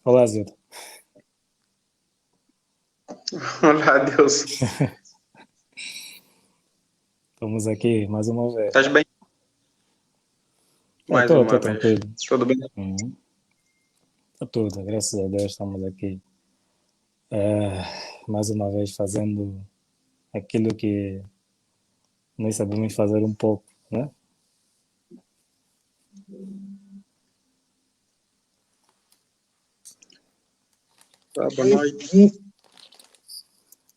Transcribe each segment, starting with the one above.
Olá, Zilda. Olá, Deus. Estamos aqui mais uma vez. Estás bem? Mais Estou uma vez. tranquilo. Tudo bem? Uhum. Tá tudo, graças a Deus estamos aqui. Mais uma vez fazendo aquilo que nós sabemos fazer um pouco, né? Tá, boa noite.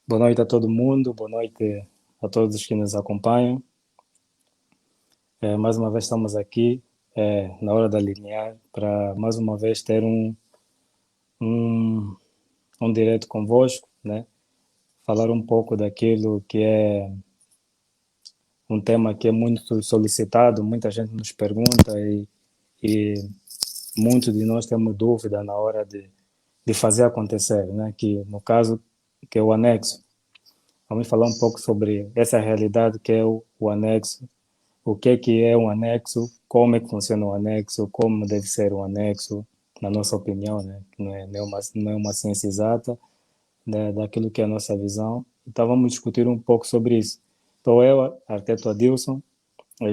Boa noite a todo mundo, boa noite a todos que nos acompanham. Mais uma vez estamos aqui, na hora da linear, para mais uma vez ter um, um direto convosco, né? Falar um pouco daquilo que é um tema que é muito solicitado, muita gente nos pergunta e muitos de nós temos dúvida na hora de fazer acontecer, né? Que no caso que é o anexo. Vamos falar um pouco sobre essa realidade que é o anexo, o que é um anexo, como é que funciona o anexo, como deve ser o anexo, na nossa opinião, né? Não é uma ciência exata, né? Daquilo que é a nossa visão. Então vamos discutir um pouco sobre isso. Estou eu, arquiteto Adilson,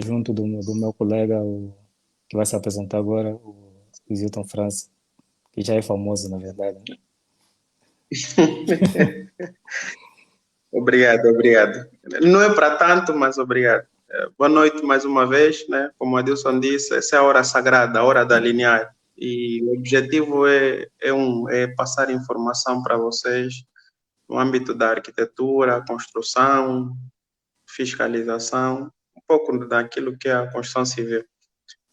junto do meu colega, que vai se apresentar agora, o Zilton França, que já é famoso, na verdade, né? Obrigado, obrigado. Não é para tanto, mas obrigado. Boa noite mais uma vez, né? Como a Adilson disse, essa é a hora sagrada, a hora da linear. E o objetivo é passar informação para vocês no âmbito da arquitetura, construção, fiscalização, um pouco daquilo que é a construção civil,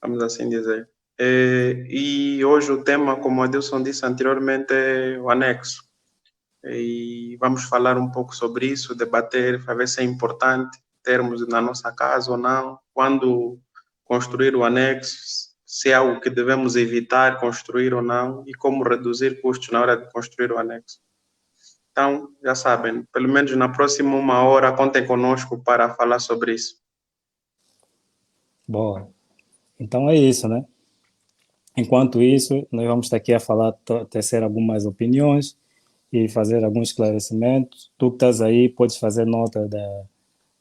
vamos assim dizer. E hoje o tema, como a Adilson disse anteriormente, é o anexo. E vamos falar um pouco sobre isso, debater, para ver se é importante termos na nossa casa ou não, quando construir o anexo, se é algo que devemos evitar construir ou não, e como reduzir custos na hora de construir o anexo. Então, já sabem, pelo menos na próxima uma hora, contem conosco para falar sobre isso. Boa. Então é isso, né? Enquanto isso, nós vamos estar aqui a falar, tecer algumas opiniões e fazer alguns esclarecimentos. Tu que estás aí, podes fazer nota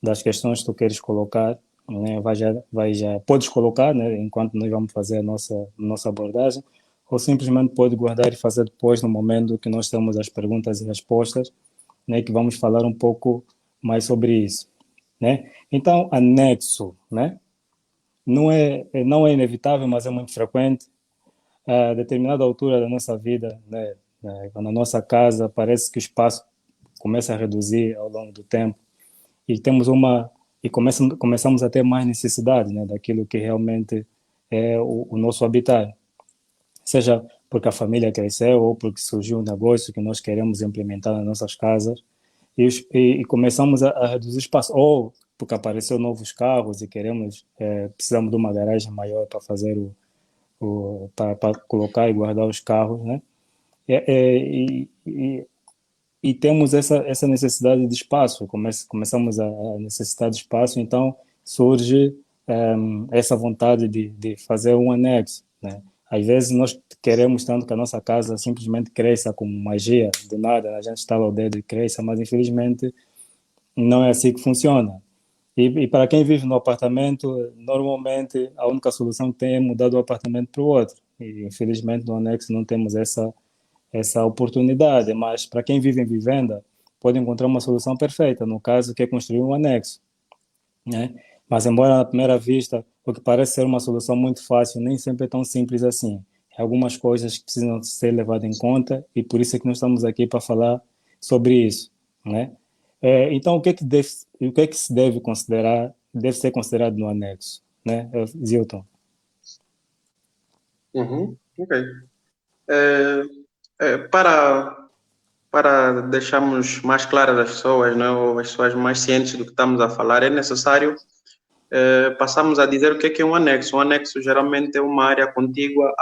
das questões que tu queres colocar, né? Vai já, podes colocar, né? Enquanto nós vamos fazer a nossa abordagem, ou simplesmente pode guardar e fazer depois, no momento que nós temos as perguntas e respostas, né? Que vamos falar um pouco mais sobre isso, né? Então, anexo, né? Não é inevitável, mas é muito frequente. A determinada altura da nossa vida, né, na nossa casa, parece que o espaço começa a reduzir ao longo do tempo e temos começamos a ter mais necessidade, né, daquilo que realmente é o nosso habitat, seja porque a família cresceu ou porque surgiu um negócio que nós queremos implementar nas nossas casas e começamos a reduzir espaço, ou porque apareceu novos carros e precisamos de uma garagem maior para fazer para colocar e guardar os carros, né? E temos essa necessidade de espaço, começamos a necessitar de espaço, então surge essa vontade de fazer um anexo, né? Às vezes nós queremos tanto que a nossa casa simplesmente cresça como magia, do nada, a gente estala o dedo e cresça, mas infelizmente não é assim que funciona. E para quem vive no apartamento, normalmente a única solução que tem é mudar do apartamento para o outro. E infelizmente no anexo não temos essa oportunidade, mas para quem vive em vivenda, pode encontrar uma solução perfeita, no caso que é construir um anexo, né? Mas embora à primeira vista o que parece ser uma solução muito fácil, nem sempre é tão simples assim. Tem algumas coisas que precisam ser levadas em conta e por isso é que nós estamos aqui para falar sobre isso, né? Então o que é que se deve considerar, deve ser considerado no anexo, né, Zilton? Uhum, ok. É, para deixarmos mais claras as pessoas, né, ou as pessoas mais cientes do que estamos a falar, é necessário passarmos a dizer o que é um anexo. Um anexo geralmente é uma área contígua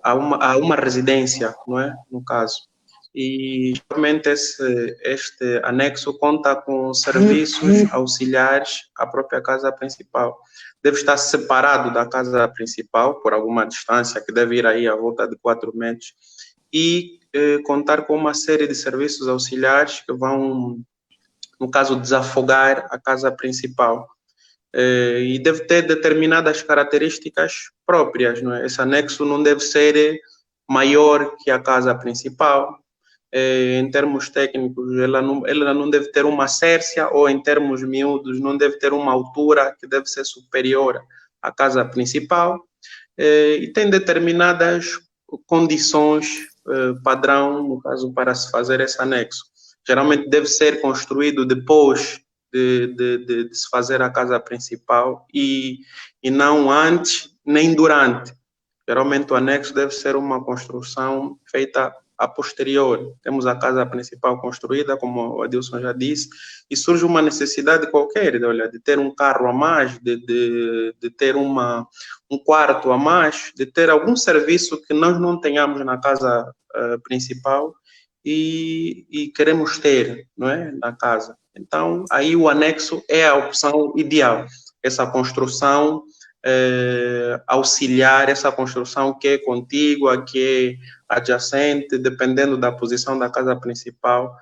a uma residência, não é? No caso. e geralmente este anexo conta com serviços auxiliares à própria casa principal. Deve estar separado da casa principal por alguma distância, que deve ir aí à volta de 4 metros, e contar com uma série de serviços auxiliares que vão, no caso, desafogar a casa principal. E deve ter determinadas características próprias, não é? Esse anexo não deve ser maior que a casa principal. Em termos técnicos, ela não deve ter uma cércia, ou em termos miúdos, não deve ter uma altura que deve ser superior à casa principal, e tem determinadas condições padrão, no caso, para se fazer esse anexo. Geralmente deve ser construído depois de se fazer a casa principal, e não antes nem durante. Geralmente o anexo deve ser uma construção feita a posterior. Temos a casa principal construída, como o Adilson já disse, e surge uma necessidade qualquer, de ter um carro a mais, de ter um quarto a mais, de ter algum serviço que nós não tenhamos na casa principal e queremos ter, não é, na casa. Então, aí o anexo é a opção ideal. Essa construção auxiliar, essa construção que é contígua, que é adjacente, dependendo da posição da casa principal,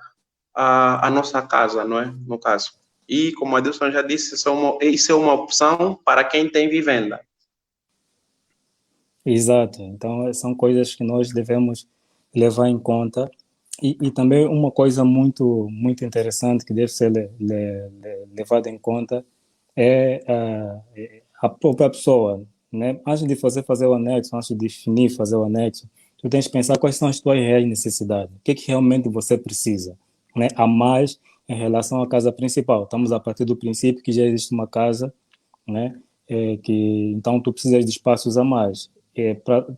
a nossa casa, não é? No caso. E, como a Adilson já disse, isso é uma opção para quem tem vivenda. Exato. Então, são coisas que nós devemos levar em conta. E também uma coisa muito, muito interessante que deve ser levada em conta é a própria pessoa, né? Antes de fazer o anexo, antes de definir fazer o anexo, tu tens que pensar quais são as tuas reais necessidades, o que é que realmente você precisa, né? A mais em relação à casa principal. Estamos a partir do princípio que já existe uma casa, né? Que então tu precisas de espaços a mais.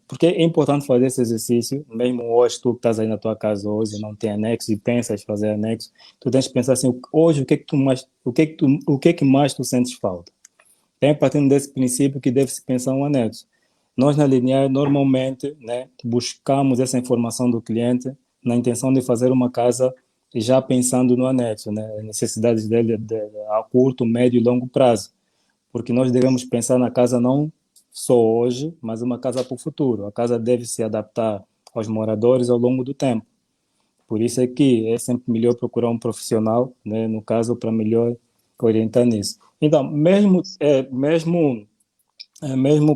Porque é importante fazer esse exercício, mesmo hoje tu que estás aí na tua casa hoje não tem anexo e pensas fazer anexo, tu tens que pensar assim, hoje o que é que mais tu sentes falta? Tem partindo desse princípio que deve-se pensar um anexo. Nós na Linear normalmente, né, buscamos essa informação do cliente na intenção de fazer uma casa já pensando no anexo, né, as necessidades dele a curto, médio e longo prazo, porque nós devemos pensar na casa não só hoje, mas uma casa para o futuro. A casa deve se adaptar aos moradores ao longo do tempo. Por isso é que é sempre melhor procurar um profissional, né, no caso, para melhor orientar nisso. Então, mesmo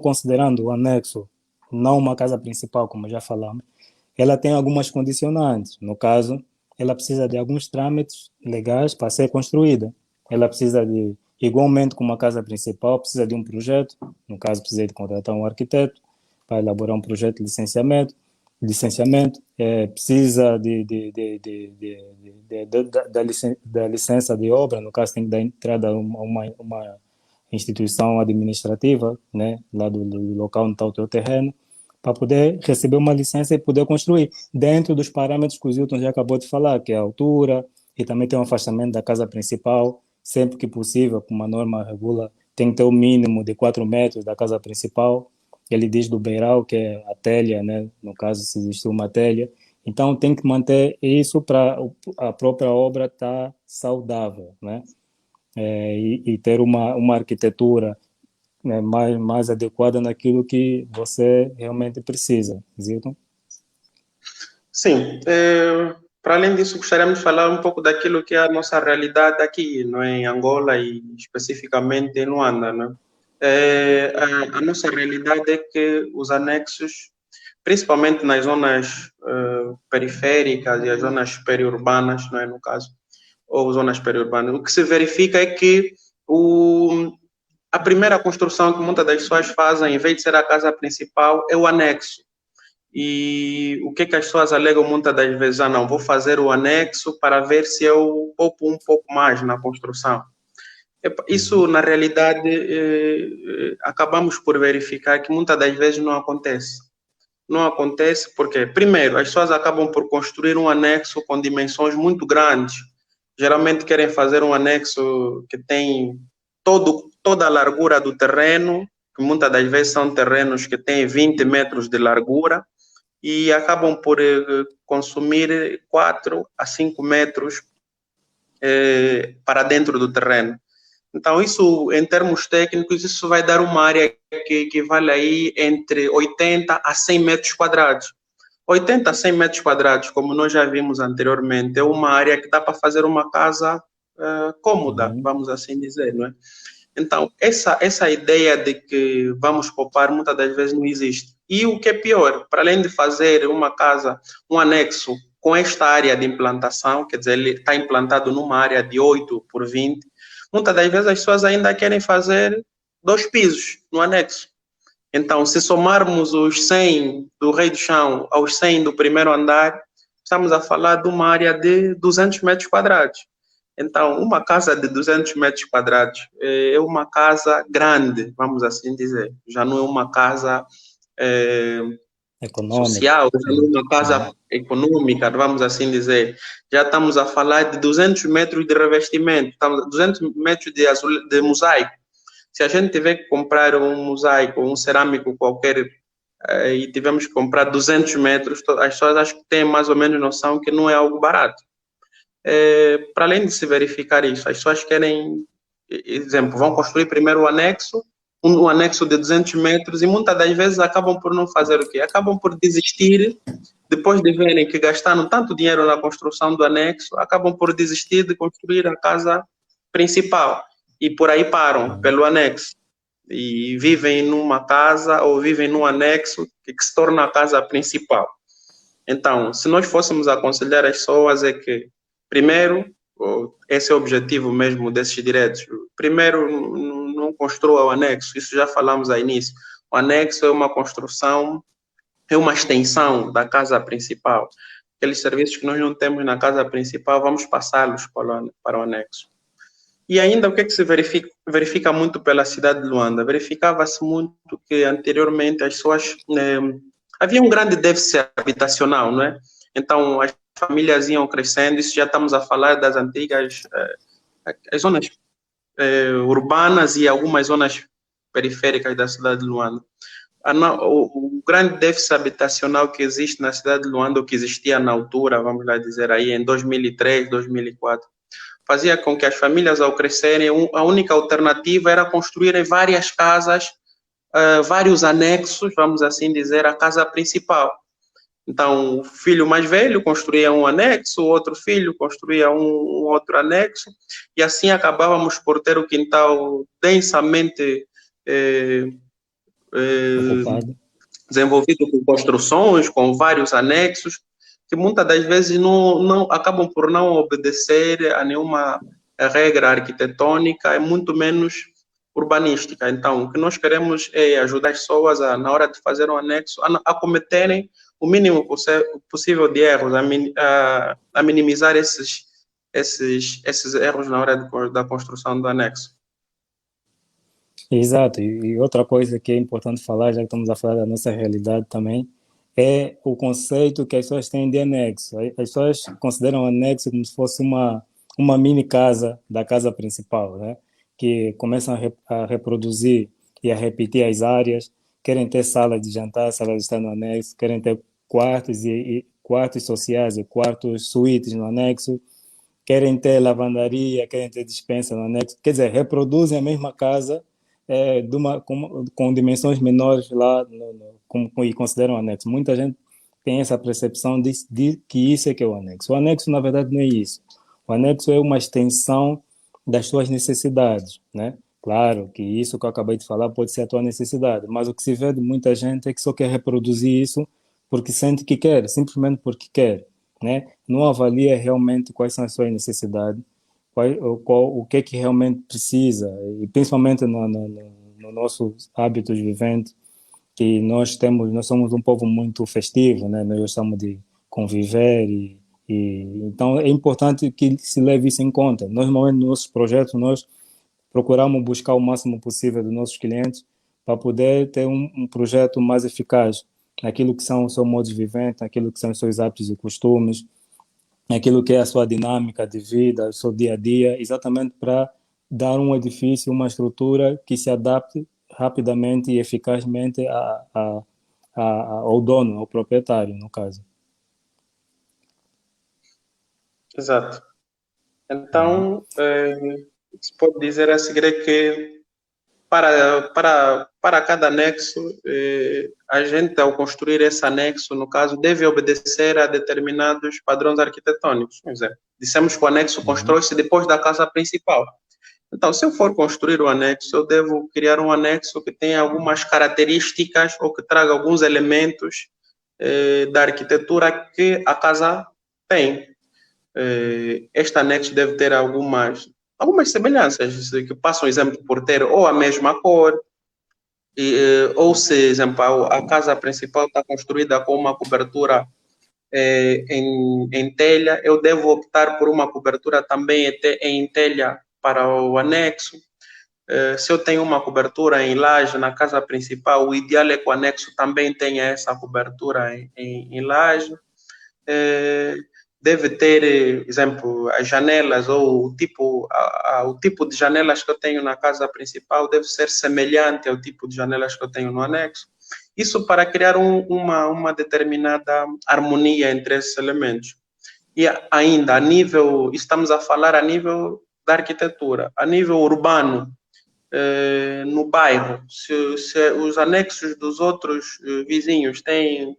considerando o anexo não uma casa principal, como já falamos, ela tem algumas condicionantes. No caso, ela precisa de alguns trâmites legais para ser construída. Ela precisa de, igualmente como a casa principal, precisa de um projeto. No caso, precisa de contratar um arquiteto para elaborar um projeto de licenciamento, precisa da licença de obra, no caso tem que dar entrada a uma instituição administrativa, né, lá do local onde está o teu terreno, para poder receber uma licença e poder construir dentro dos parâmetros que o Zilton já acabou de falar, que é a altura, e também tem um afastamento da casa principal, sempre que possível, como a norma regula, tem que ter o mínimo de 4 metros da casa principal. Ele diz do beiral, que é a telha, né? No caso, se existe uma telha. Então, tem que manter isso para a própria obra estar saudável, né? E ter uma arquitetura, né, mais adequada naquilo que você realmente precisa. Zilton? Sim. Para além disso, gostaríamos de falar um pouco daquilo que é a nossa realidade aqui, não é, em Angola e especificamente em Luanda, né? A nossa realidade é que os anexos, principalmente nas zonas periféricas e as zonas periurbanas, não é, no caso, ou zonas periurbanas, o que se verifica é que a primeira construção que muitas das pessoas fazem, em vez de ser a casa principal, é o anexo. E o que as pessoas alegam muitas das vezes? Não, vou fazer o anexo para ver se eu poupo um pouco mais na construção. Isso, na realidade, acabamos por verificar que muitas das vezes não acontece. Não acontece porque, primeiro, as pessoas acabam por construir um anexo com dimensões muito grandes. Geralmente querem fazer um anexo que tem toda a largura do terreno, que muitas das vezes são terrenos que têm 20 metros de largura, e acabam por consumir 4 a 5 metros para dentro do terreno. Então, isso, em termos técnicos, isso vai dar uma área que equivale aí entre 80 a 100 metros quadrados. 80 a 100 metros quadrados, como nós já vimos anteriormente, é uma área que dá para fazer uma casa cômoda, vamos assim dizer, não é? Então, essa ideia de que vamos poupar muitas das vezes não existe. E o que é pior, para além de fazer uma casa, um anexo com esta área de implantação, quer dizer, ele está implantado numa área de 8 por 20, muitas das vezes as pessoas ainda querem fazer 2 pisos no anexo. Então, se somarmos os 100 do Rei do Chão aos 100 do primeiro andar, estamos a falar de uma área de 200 metros quadrados. Então, uma casa de 200 metros quadrados é uma casa grande, vamos assim dizer. Já não é uma casa social, já não é uma casa econômica, vamos assim dizer. Já estamos a falar de 200 metros de revestimento, 200 metros de mosaico. Se a gente tiver que comprar um mosaico, um cerâmico qualquer, e tivemos que comprar 200 metros, as pessoas acho que têm mais ou menos noção que não é algo barato. Para além de se verificar isso, as pessoas querem, exemplo, vão construir primeiro o anexo, um anexo de 200 metros, e muitas das vezes acabam por não fazer o quê? Acabam por desistir, depois de verem que gastaram tanto dinheiro na construção do anexo, acabam por desistir de construir a casa principal, e por aí param, pelo anexo, e vivem numa casa ou vivem num anexo que se torna a casa principal. Então, se nós fôssemos aconselhar as pessoas é que, primeiro, esse é o objetivo mesmo desses direitos. Primeiro, não construa o anexo, isso já falamos ao início. O anexo é uma construção, é uma extensão da casa principal. Aqueles serviços que nós não temos na casa principal, vamos passá-los para o anexo. E ainda o que se verifica muito pela cidade de Luanda? Verificava-se muito que anteriormente as pessoas... havia um grande déficit habitacional, não é? Então, as famílias iam crescendo, isso já estamos a falar das antigas as zonas urbanas e algumas zonas periféricas da cidade de Luanda. O grande déficit habitacional que existe na cidade de Luanda, ou que existia na altura, vamos lá dizer aí, em 2003, 2004, fazia com que as famílias, ao crescerem, a única alternativa era construírem várias casas, vários anexos, vamos assim dizer, à casa principal. Então, o filho mais velho construía um anexo, o outro filho construía um outro anexo, e assim acabávamos por ter o quintal densamente desenvolvido com construções, com vários anexos, que muitas das vezes não acabam por não obedecer a nenhuma regra arquitetônica, e muito menos urbanística. Então, o que nós queremos é ajudar as pessoas, na hora de fazer um anexo, a cometerem o mínimo possível de erros, a minimizar esses erros na hora da construção do anexo. Exato, e outra coisa que é importante falar, já que estamos a falar da nossa realidade também, é o conceito que as pessoas têm de anexo. As pessoas consideram anexo como se fosse uma mini casa da casa principal, né? Que começam a reproduzir e a repetir as áreas, querem ter sala de jantar, sala de estar no anexo, querem ter quartos e quartos sociais e quartos suítes no anexo, querem ter lavandaria, querem ter despensa no anexo, quer dizer, reproduzem a mesma casa com dimensões menores lá e consideram anexo. Muita gente tem essa percepção de que isso é que é o anexo. O anexo, na verdade, não é isso. O anexo é uma extensão das suas necessidades, né? Claro que isso que eu acabei de falar pode ser a tua necessidade, mas o que se vê de muita gente é que só quer reproduzir isso porque sente que quer, simplesmente porque quer, né? Não avalia realmente quais são as suas necessidades, o que é que realmente precisa, e principalmente no nossos hábitos viventes, que nós somos um povo muito festivo, né? Nós gostamos de conviver então é importante que se leve isso em conta. Nós, normalmente, nos nossos projetos, nós procuramos buscar o máximo possível dos nossos clientes para poder ter um projeto mais eficaz naquilo que são o seu modo de vivente, naquilo que são os seus hábitos e costumes, naquilo que é a sua dinâmica de vida, o seu dia a dia, exatamente para dar um edifício, uma estrutura que se adapte rapidamente e eficazmente ao dono, ao proprietário, no caso. Exato. Uhum. Então, o que se pode dizer a seguir é que para cada anexo, a gente, ao construir esse anexo, no caso, deve obedecer a determinados padrões arquitetônicos. Por exemplo, dissemos que o anexo Uhum. constrói-se depois da casa principal. Então, se eu for construir o anexo, eu devo criar um anexo que tenha algumas características ou que traga alguns elementos da arquitetura que a casa tem. Este anexo deve ter algumas semelhanças, que passam, exemplo, por ter ou a mesma cor, ou se, exemplo, a casa principal está construída com uma cobertura em telha, eu devo optar por uma cobertura também em telha para o anexo. Se eu tenho uma cobertura em laje na casa principal, o ideal é que o anexo também tenha essa cobertura em laje. Deve ter, exemplo, as janelas ou o tipo de janelas que eu tenho na casa principal deve ser semelhante ao tipo de janelas que eu tenho no anexo. Isso para criar uma determinada harmonia entre esses elementos. E ainda, estamos a falar a nível da arquitetura, a nível urbano, no bairro, se os anexos dos outros vizinhos têm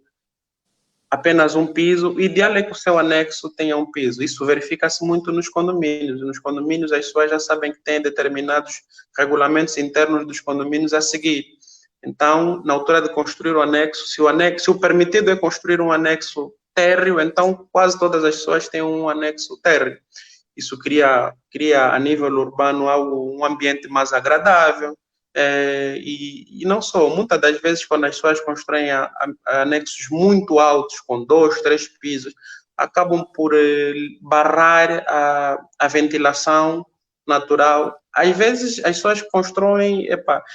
apenas um piso, o ideal é que o seu anexo tenha um piso. Isso verifica-se muito nos condomínios. Nos condomínios, as pessoas já sabem que têm determinados regulamentos internos dos condomínios a seguir. Então, na altura de construir o anexo, se o permitido é construir um anexo térreo, então quase todas as pessoas têm um anexo térreo. Isso cria a nível urbano um ambiente mais agradável, e não só, muitas das vezes quando as pessoas constroem anexos muito altos, com 2, 3 pisos, acabam por barrar a ventilação natural. Às vezes as pessoas constroem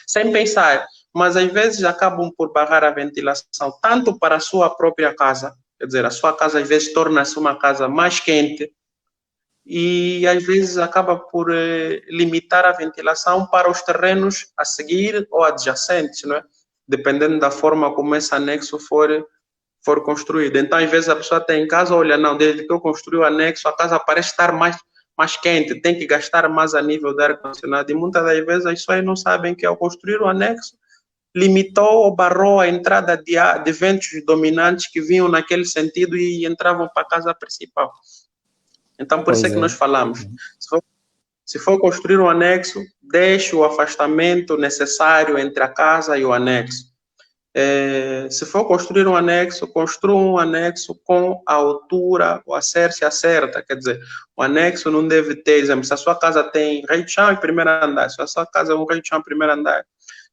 sem pensar, mas às vezes acabam por barrar a ventilação, tanto para a sua própria casa, quer dizer, a sua casa às vezes torna-se uma casa mais quente, e às vezes acaba por limitar a ventilação para os terrenos a seguir ou adjacentes, não é? Dependendo da forma como esse anexo for construído. Então, às vezes a pessoa tem em casa, olha, não, desde que eu construí o anexo, a casa parece estar mais quente, tem que gastar mais a nível de ar-condicionado. E muitas das vezes as pessoas não sabem que ao construir o anexo, limitou ou barrou a entrada de ventos dominantes que vinham naquele sentido e entravam para a casa principal. Então, por isso é Pois que nós é. falamos, se for construir um anexo, deixe o afastamento necessário entre a casa e o anexo. Se for construir um anexo, construa um anexo com a altura, o alicerce certa, quer dizer, o anexo não deve ter, exemplo, se a sua casa tem rei de chão e primeiro andar, se a sua casa é um rei de chão e primeiro andar,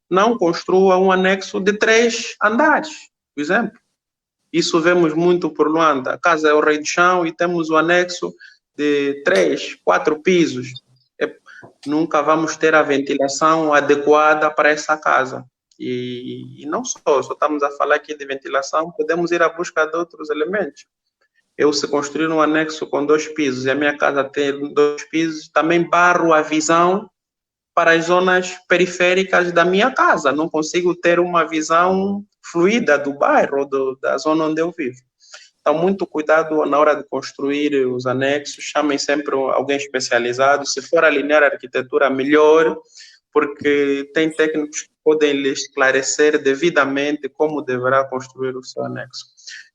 não construa um anexo de 3 andares, por exemplo. Isso vemos muito por Luanda. A casa é o rei de chão e temos o anexo de 3, 4 pisos. Nunca vamos ter a ventilação adequada para essa casa. E não só estamos a falar aqui de ventilação, podemos ir à busca de outros elementos. Eu, se construir um anexo com 2 pisos e a minha casa tem 2 pisos, também barro a visão para as zonas periféricas da minha casa. Não consigo ter uma visão fluida do bairro, da zona onde eu vivo. Então, muito cuidado na hora de construir os anexos, chamem sempre alguém especializado. Se for alinhar a arquitetura, melhor, porque tem técnicos que podem lhe esclarecer devidamente como deverá construir o seu anexo.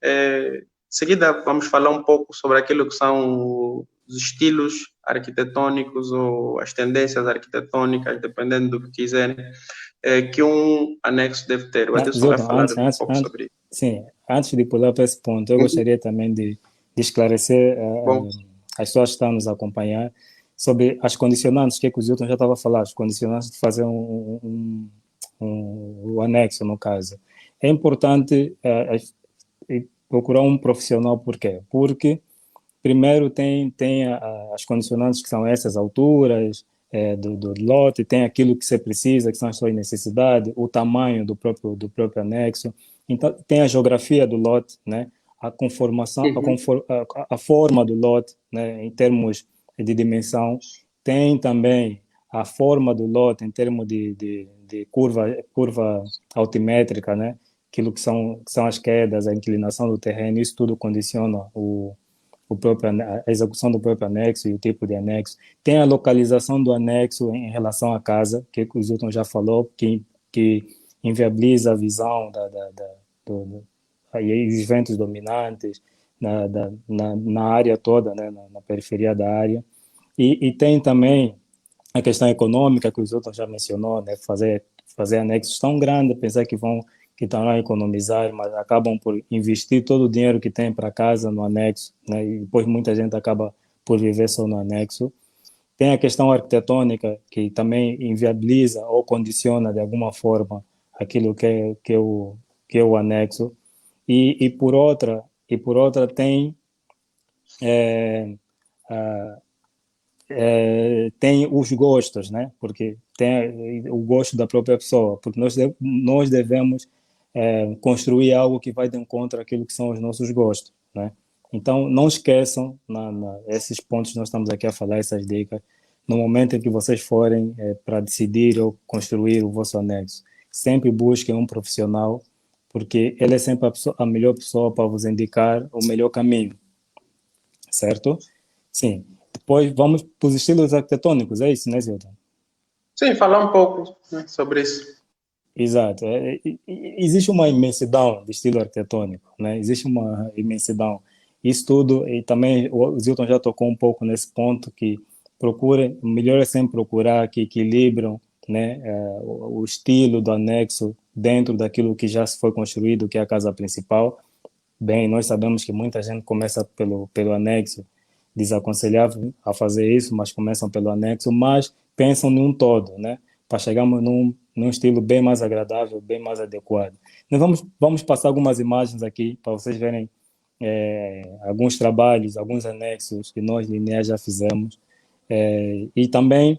Em seguida, vamos falar um pouco sobre aquilo que são os estilos arquitetônicos ou as tendências arquitetônicas, dependendo do que quiserem, que um anexo deve ter. O Adilson vai Zilton, falar um pouco sobre isso. sim, antes de pular para esse ponto, eu gostaria também de esclarecer Bom, as pessoas que estão nos acompanhar sobre as condicionantes, que o Zilton já estava a falar, as condicionantes de fazer o anexo, no caso. É importante procurar um profissional, por quê? Porque primeiro tem as condicionantes que são essas alturas do lote, tem aquilo que você precisa, que são as suas necessidades, o tamanho do próprio anexo. Então, tem a geografia do lote, né? A conformação, a forma do lote, né? Em termos de dimensão. Tem também a forma do lote em termos de curva altimétrica, né? que são as quedas, a inclinação do terreno, isso tudo condiciona a execução do próprio anexo e o tipo de anexo. Tem a localização do anexo em relação à casa, que o Zilton já falou, que inviabiliza a visão aí os ventos dominantes na área toda, né, na periferia da área. E tem também a questão econômica que o Zilton já mencionou, né, fazer anexos tão grandes, pensar que estão a economizar, mas acabam por investir todo o dinheiro que tem para casa no anexo, né, e depois muita gente acaba por viver só no anexo. Tem a questão arquitetônica, que também inviabiliza ou condiciona de alguma forma aquilo que é o anexo. E por outra tem é, tem os gostos, né? Porque tem o gosto da própria pessoa, porque nós devemos construir algo que vai de encontro àquilo que são os nossos gostos, né? Então, não esqueçam esses pontos que nós estamos aqui a falar, essas dicas, no momento em que vocês forem para decidir ou construir o vosso anexo. Sempre busquem um profissional, porque ele é sempre a melhor pessoa para vos indicar o melhor caminho, certo? Sim. Depois vamos para os estilos arquitetônicos, é isso, né, Zilton? Sim, falar um pouco, né, sobre isso. Exato. Existe uma imensidão de estilo arquitetônico, né? Existe uma imensidão. Isso tudo, e também o Zilton já tocou um pouco nesse ponto, que o melhor é sempre procurar que equilibram, né, o estilo do anexo dentro daquilo que já foi construído, que é a casa principal. Bem, nós sabemos que muita gente começa pelo anexo, desaconselhável a fazer isso, mas começam pelo anexo, mas pensam num todo, né? Para chegarmos num estilo bem mais agradável, bem mais adequado. Nós vamos passar algumas imagens aqui para vocês verem alguns trabalhos, alguns anexos que nós, lineares, já fizemos. E também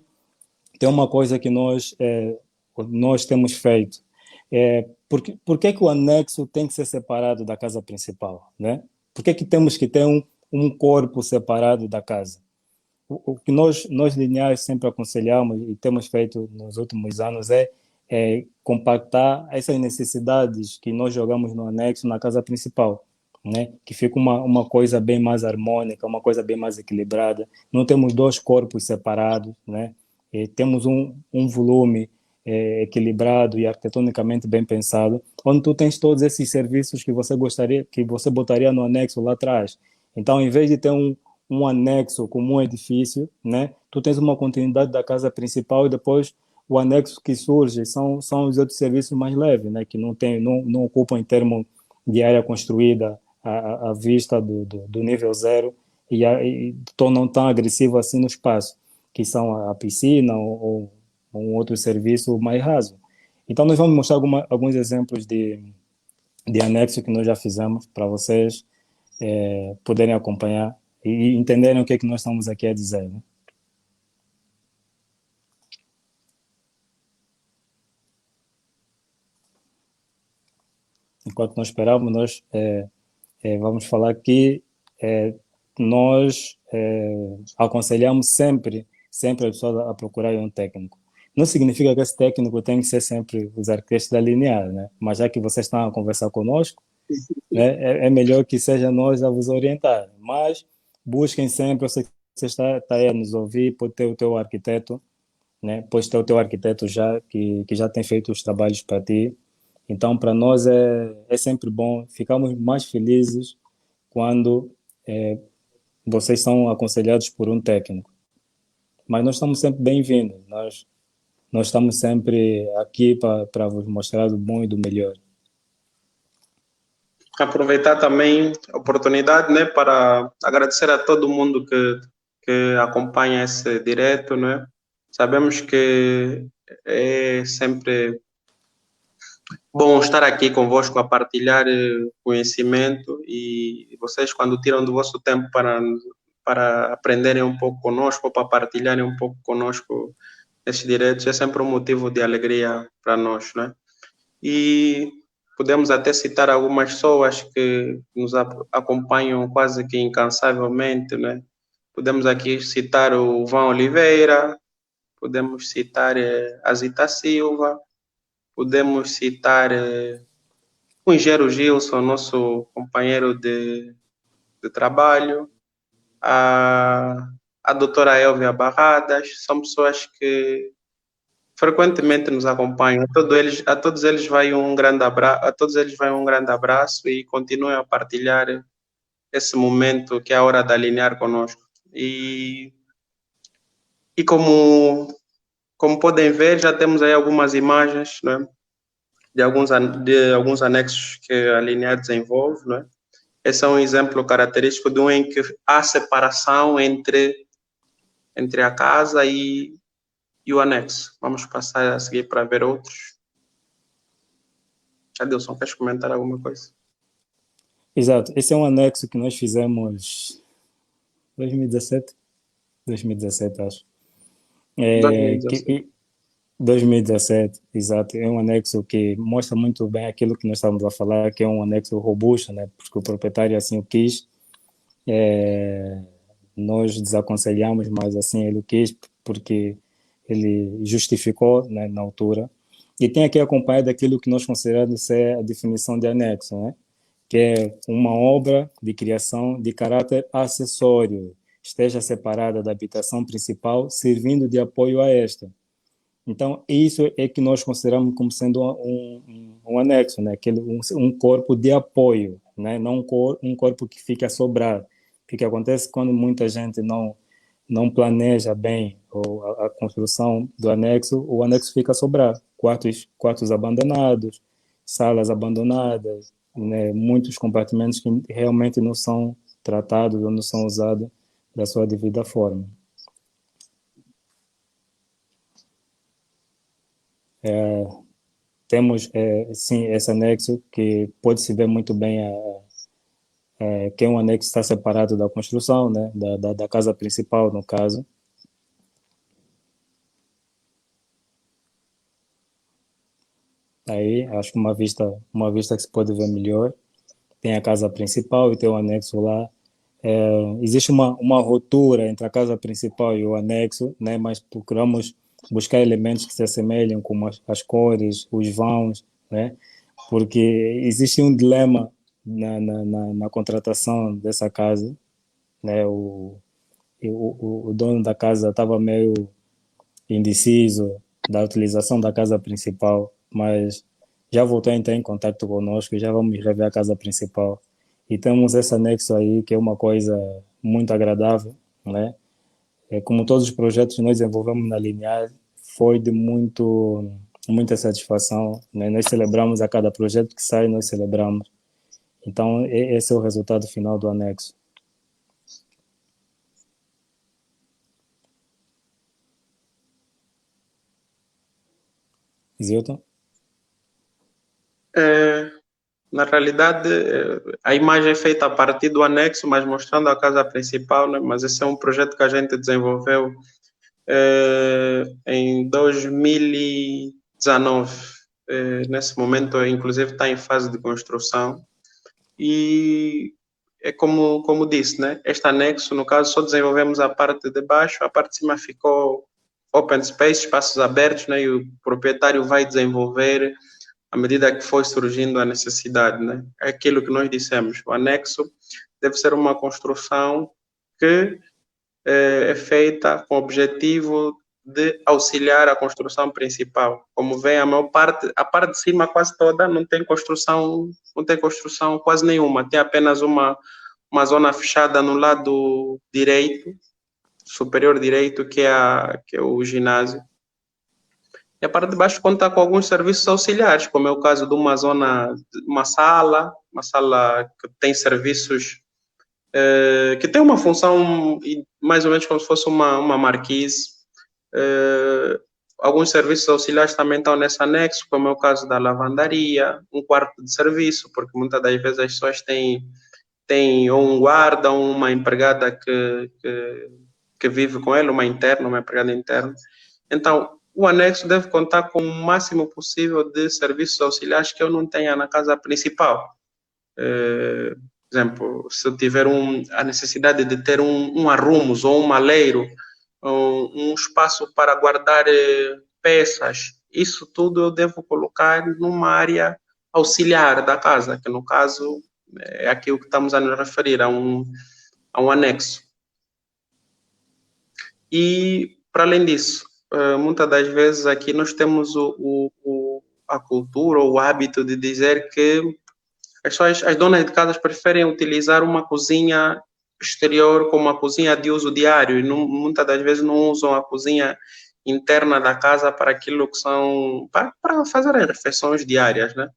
tem uma coisa que nós temos feito. Por que o anexo tem que ser separado da casa principal, né? Por que temos que ter um corpo separado da casa? O que nós lineares sempre aconselhamos e temos feito nos últimos anos é compactar essas necessidades que nós jogamos no anexo na casa principal, né? Que fica uma coisa bem mais harmônica, uma coisa bem mais equilibrada. Não temos dois corpos separados, né? Temos um volume equilibrado e arquitetonicamente bem pensado, onde tu tens todos esses serviços que você gostaria, que você botaria no anexo lá atrás. Então, em vez de ter um anexo como um edifício, né? Tu tens uma continuidade da casa principal e depois o anexo que surge são os outros serviços mais leves, né? Que não ocupam em termos de área construída à vista do nível zero e tornam tão agressivo assim no espaço, que são a piscina ou um outro serviço mais raso. Então, nós vamos mostrar alguns exemplos de anexo que nós já fizemos para vocês poderem acompanhar e entenderem o que é que nós estamos aqui a dizer, né? Enquanto nós esperamos, nós vamos falar que nós aconselhamos sempre a pessoa a procurar um técnico. Não significa que esse técnico tem que ser sempre os arquitetos da linear, né? Mas já que vocês estão a conversar conosco, né, é melhor que seja nós a vos orientar. Mas busquem sempre, eu sei que você está aí a nos ouvir, pode ter o teu arquiteto, né? Pode ter o teu arquiteto já que já tem feito os trabalhos para ti. Então, para nós é sempre bom, ficamos mais felizes quando vocês são aconselhados por um técnico. Mas nós estamos sempre bem-vindos, nós estamos sempre aqui para vos mostrar do bom e do melhor. Aproveitar também a oportunidade, né, para agradecer a todo mundo que acompanha esse direto, né? Sabemos que é sempre bom estar aqui convosco a partilhar conhecimento e vocês quando tiram do vosso tempo para aprenderem um pouco conosco, para partilharem um pouco conosco esses direitos, é sempre um motivo de alegria para nós, né? E podemos até citar algumas pessoas que nos acompanham quase que incansavelmente, né? Podemos aqui citar o Vão Oliveira, podemos citar a Zita Silva, podemos citar o engenheiro Gilson, nosso companheiro de trabalho, a doutora Elvia Barradas, são pessoas que frequentemente nos acompanham. A todos eles vai um grande abraço, a todos eles vai um grande abraço e continuem a partilhar esse momento que é a hora de alinhar conosco. E como podem ver, já temos aí algumas imagens, né, de alguns anexos que a Linear desenvolve, né? Esse é um exemplo característico de um em que há separação entre a casa e o anexo. Vamos passar a seguir para ver outros. Adilson, queres comentar alguma coisa? Exato, esse é um anexo que nós fizemos em 2017, acho. 2017. 2017, exato. É um anexo que mostra muito bem aquilo que nós estávamos a falar, que é um anexo robusto, né? Porque o proprietário assim o quis. Nós desaconselhamos, mas assim ele quis, porque ele justificou, né, na altura. E tem aqui acompanhado aquilo que nós consideramos ser a definição de anexo, né? Que é uma obra de criação de caráter acessório, esteja separada da habitação principal, servindo de apoio a esta. Então, isso é que nós consideramos como sendo um anexo, né? Um corpo de apoio, né? Não um corpo que fica a sobrar. O que acontece quando muita gente não planeja bem a construção do anexo, o anexo fica a sobrar. Quartos abandonados, salas abandonadas, né? Muitos compartimentos que realmente não são tratados ou não são usados da sua devida forma. Temos, sim, esse anexo que pode-se ver muito bem que é um anexo que está separado da construção, né, da casa principal, no caso. Aí, acho que uma vista que se pode ver melhor. Tem a casa principal e tem o anexo lá. Existe uma ruptura entre a casa principal e o anexo, né, mas procuramos buscar elementos que se assemelham, como as cores, os vãos, né, porque existe um dilema na contratação dessa casa, né, o dono da casa estava meio indeciso da utilização da casa principal, mas já voltou a entrar em contato conosco e já vamos rever a casa principal. E temos esse anexo aí, que é uma coisa muito agradável, né? Como todos os projetos que nós desenvolvemos na Linear, foi de muita satisfação, né? Nós celebramos a cada projeto que sai, nós celebramos. Então, esse é o resultado final do anexo. Zilton? Na realidade, a imagem é feita a partir do anexo, mas mostrando a casa principal, né? Mas esse é um projeto que a gente desenvolveu em 2019. Nesse momento, inclusive, está em fase de construção. E é como disse, né? Este anexo, no caso, só desenvolvemos a parte de baixo, a parte de cima ficou open space, espaços abertos, né? E o proprietário vai desenvolver à medida que foi surgindo a necessidade, né? É aquilo que nós dissemos, o anexo deve ser uma construção que é feita com o objetivo de auxiliar a construção principal. Como vem, a parte de cima quase toda não tem construção quase nenhuma, tem apenas uma zona fechada no lado direito, superior direito, que é o ginásio. E a parte de baixo conta com alguns serviços auxiliares, como é o caso de uma sala que tem serviços que tem uma função mais ou menos como se fosse uma marquise. Alguns serviços auxiliares também estão nesse anexo, como é o caso da lavandaria, um quarto de serviço, porque muitas das vezes as pessoas têm ou um guarda ou uma empregada que vive com ele, uma empregada interna. Então, o anexo deve contar com o máximo possível de serviços auxiliares que eu não tenha na casa principal. Por exemplo, se eu tiver a necessidade de ter um arrumos ou um maleiro, um espaço para guardar peças, isso tudo eu devo colocar numa área auxiliar da casa, que no caso é aquilo que estamos a nos referir, a um anexo. E, para além disso, muitas das vezes aqui nós temos a cultura ou o hábito de dizer que as donas de casas preferem utilizar uma cozinha exterior como uma cozinha de uso diário e muitas das vezes não usam a cozinha interna da casa para aquilo que são para fazer as refeições diárias, né?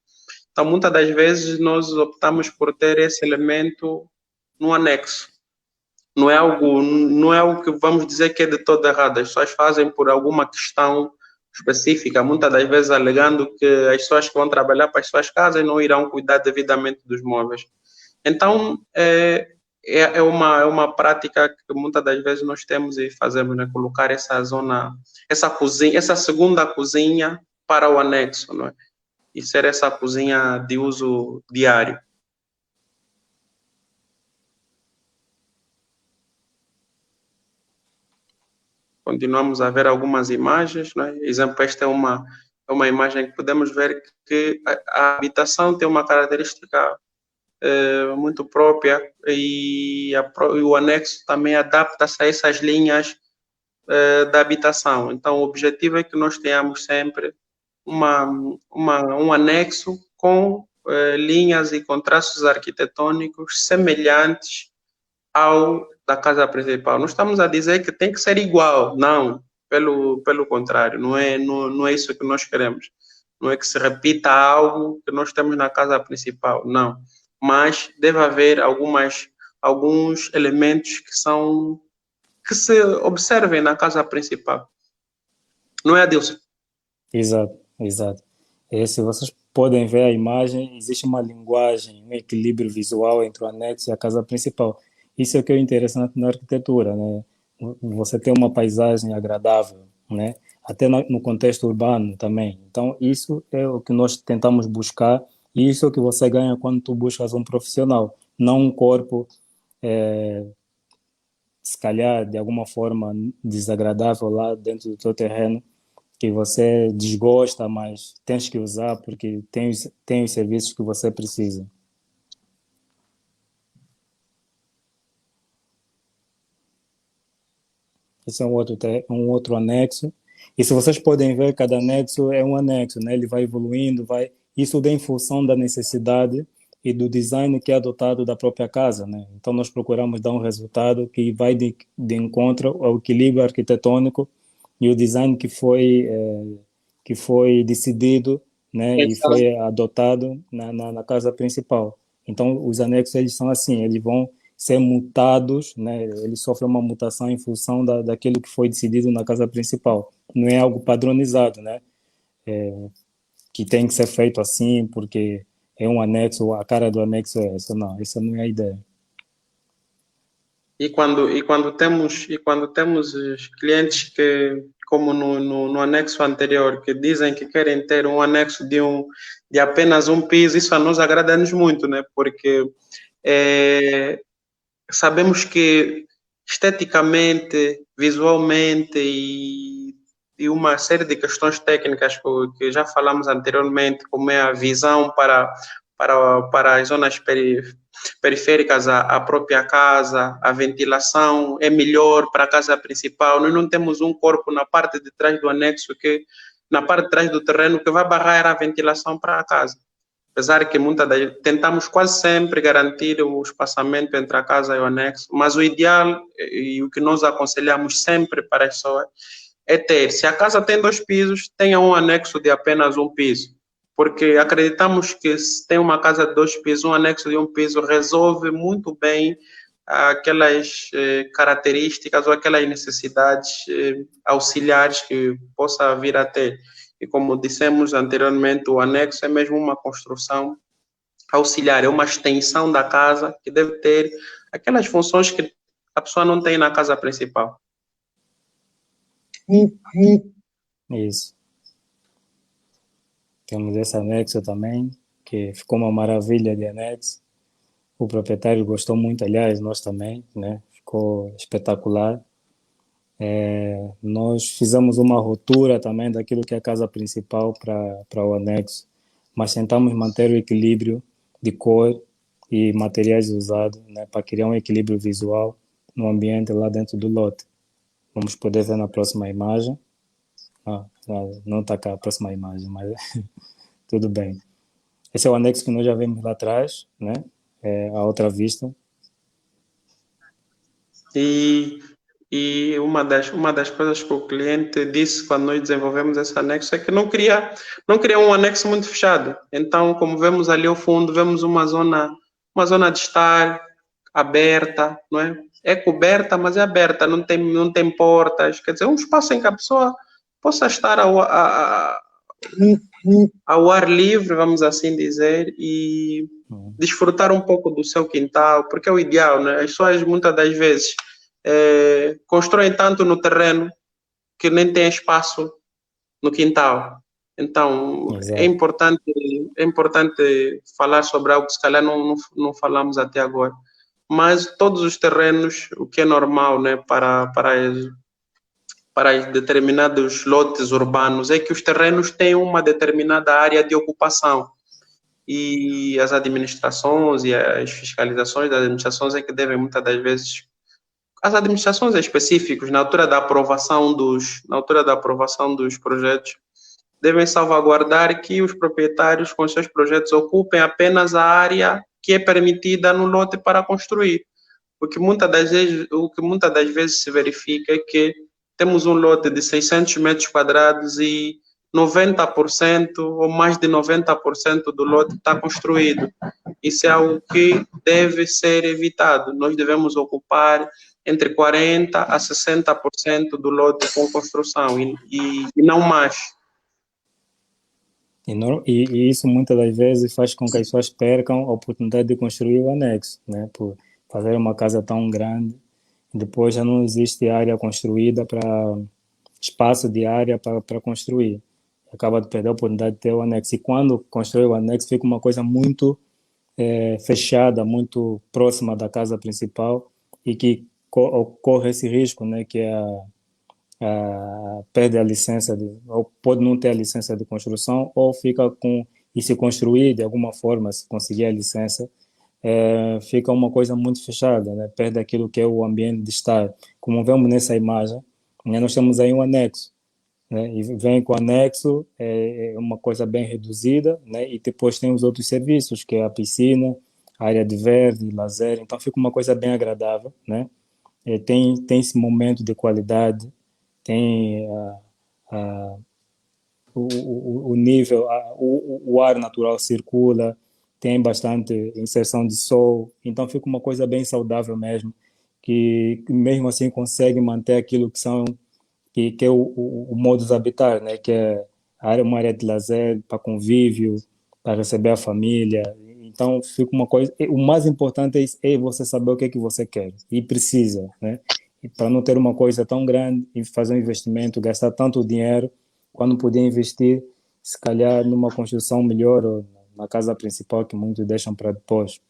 Então muitas das vezes nós optamos por ter esse elemento no anexo. Não é algo que vamos dizer que é de todo errado. As pessoas fazem por alguma questão específica, muitas das vezes alegando que as pessoas que vão trabalhar para as suas casas não irão cuidar devidamente dos móveis. Então, é uma prática que muitas das vezes nós temos e fazemos, né? Colocar essa zona, essa cozinha, essa segunda cozinha para o anexo, não é? E ser essa cozinha de uso diário. Continuamos a ver algumas imagens, né? Exemplo, esta é uma imagem que podemos ver que a habitação tem uma característica muito própria e o anexo também adapta-se a essas linhas da habitação. Então, o objetivo é que nós tenhamos sempre um anexo com linhas e contrastes arquitetônicos semelhantes ao da casa principal. Não estamos a dizer que tem que ser igual, não. Pelo contrário, não é isso que nós queremos. Não é que se repita algo que nós temos na casa principal, não. Mas deve haver alguns elementos que se observem na casa principal. Não é, Adilson? Exato, exato. Se vocês podem ver a imagem, existe uma linguagem, um equilíbrio visual entre o anexo e a casa principal. Isso é o que é interessante na arquitetura, né? Você tem uma paisagem agradável, né? Até no contexto urbano também. Então, isso é o que nós tentamos buscar e isso é o que você ganha quando tu buscas um profissional, não um corpo, se calhar, de alguma forma desagradável lá dentro do teu terreno, que você desgosta, mas tens que usar porque tem os serviços que você precisa. Esse é um outro anexo. E se vocês podem ver, cada anexo é um anexo, né? Ele vai evoluindo, isso vem em função da necessidade e do design que é adotado da própria casa, né? Então nós procuramos dar um resultado que vai de encontro ao equilíbrio arquitetônico e o design que foi decidido, né? E foi adotado na casa principal. Então os anexos eles são assim, eles vão ser mutados, né? Eles sofrem uma mutação em função daquilo que foi decidido na casa principal. Não é algo padronizado, né? Que tem que ser feito assim porque é um anexo, a cara do anexo é essa. Não, essa não é a ideia. E quando temos os clientes que, como no anexo anterior, que dizem que querem ter um anexo de apenas um piso, isso a nós agrada-nos muito, né? Porque sabemos que esteticamente, visualmente e uma série de questões técnicas que já falamos anteriormente, como é a visão para as zonas periféricas à própria casa, a ventilação é melhor para a casa principal. Nós não temos um corpo na parte de trás do anexo, na parte de trás do terreno, que vai barrar a ventilação para a casa. Apesar que tentamos quase sempre garantir o espaçamento entre a casa e o anexo, mas o ideal e o que nós aconselhamos sempre para as pessoas é ter, se a casa tem 2 pisos, tenha um anexo de apenas um piso, porque acreditamos que se tem uma casa de 2 pisos, um anexo de um piso resolve muito bem aquelas características ou aquelas necessidades auxiliares que possa vir a ter. E como dissemos anteriormente, o anexo é mesmo uma construção auxiliar, é uma extensão da casa que deve ter aquelas funções que a pessoa não tem na casa principal. Isso. Temos esse anexo também, que ficou uma maravilha de anexo. O proprietário gostou muito, aliás, nós também, né? Ficou espetacular. Nós fizemos uma ruptura também daquilo que é a casa principal para o anexo. mas tentamos manter o equilíbrio de cor e materiais usados, né, para criar um equilíbrio visual no ambiente lá dentro do lote. Vamos poder ver na próxima imagem. Não está cá a próxima imagem, mas tudo bem. Esse é o anexo que nós já vimos lá atrás, né? É a outra vista. E, e uma das coisas que o cliente disse quando nós desenvolvemos esse anexo é que não queria um anexo muito fechado. Então, como vemos ali ao fundo, vemos uma zona de estar aberta, não é? É coberta, mas é aberta, não tem portas. Quer dizer, um espaço em que a pessoa possa estar ao ar livre, vamos assim dizer, e desfrutar um pouco do seu quintal, porque é o ideal, né? As pessoas muitas das vezes constroem tanto no terreno que nem tem espaço no quintal. Então, é Exato. importante, é importante falar sobre algo que se calhar não falamos até agora. Mas todos os terrenos, o que é normal, né, para determinados lotes urbanos, é que os terrenos têm uma determinada área de ocupação. E as administrações e as fiscalizações das administrações é que devem, muitas das vezes, as administrações específicas, na altura da aprovação dos projetos, devem salvaguardar que os proprietários, com seus projetos, ocupem apenas a área que é permitida no lote para construir. O que muitas das vezes se verifica é que temos um lote de 600 metros quadrados e 90% ou mais de 90% do lote está construído. Isso é algo que deve ser evitado. Nós devemos ocupar entre 40% a 60% do lote com construção e não mais. E isso muitas das vezes faz com que as pessoas percam a oportunidade de construir o anexo, né? Por fazer uma casa tão grande, depois já não existe área construída para espaço de área para construir. Acaba de perder a oportunidade de ter o anexo. E quando constrói o anexo, fica uma coisa muito fechada, muito próxima da casa principal e que ocorre esse risco, né? Que é perde a licença, ou pode não ter a licença de construção, ou fica com, e se construir de alguma forma, se conseguir a licença, fica uma coisa muito fechada, né? Perde aquilo que é o ambiente de estar. Como vemos nessa imagem, né? Nós temos aí um anexo, né? E vem com o anexo, é uma coisa bem reduzida, né? E depois tem os outros serviços, que é a piscina, a área de verde, lazer, então fica uma coisa bem agradável, né? Tem esse momento de qualidade, tem o nível, o ar natural circula, tem bastante inserção de sol, então fica uma coisa bem saudável mesmo, que mesmo assim consegue manter aquilo que é o modus habitar, né? Que é uma área de lazer para convívio, para receber a família. Então fica uma coisa. O mais importante é você saber o que é que você quer e precisa, né? E para não ter uma coisa tão grande e fazer um investimento, gastar tanto dinheiro, quando podia investir, se calhar numa construção melhor ou na casa principal que muitos deixam para depois.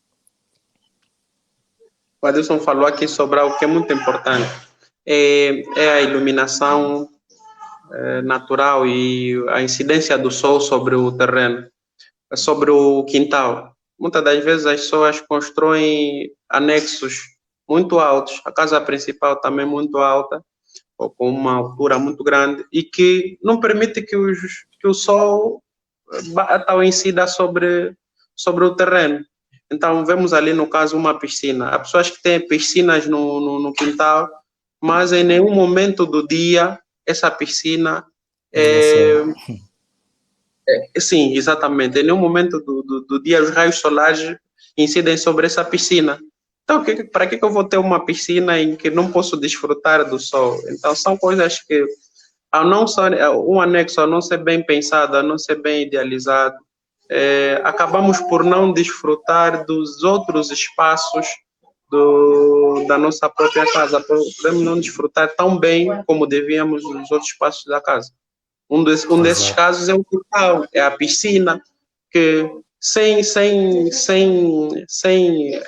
O Adilson falou aqui sobre algo que é muito importante, é a iluminação natural e a incidência do sol sobre o terreno, sobre o quintal. Muitas das vezes as pessoas constroem anexos muito altos, a casa principal também muito alta, ou com uma altura muito grande, e que não permite que o sol bata ou incida sobre o terreno. Então, vemos ali no caso uma piscina. Há pessoas que têm piscinas no quintal, mas em nenhum momento do dia essa piscina Pega sol. sim, exatamente. Em nenhum momento do dia os raios solares incidem sobre essa piscina. Então, para que eu vou ter uma piscina em que não posso desfrutar do sol? Então, são coisas que, ao não ser, um anexo, ao não ser bem pensado, ao não ser bem idealizado, acabamos por não desfrutar dos outros espaços da nossa própria casa. Podemos não desfrutar tão bem como devíamos dos outros espaços da casa. Um desses Exato. casos é o quintal, é a piscina, que sem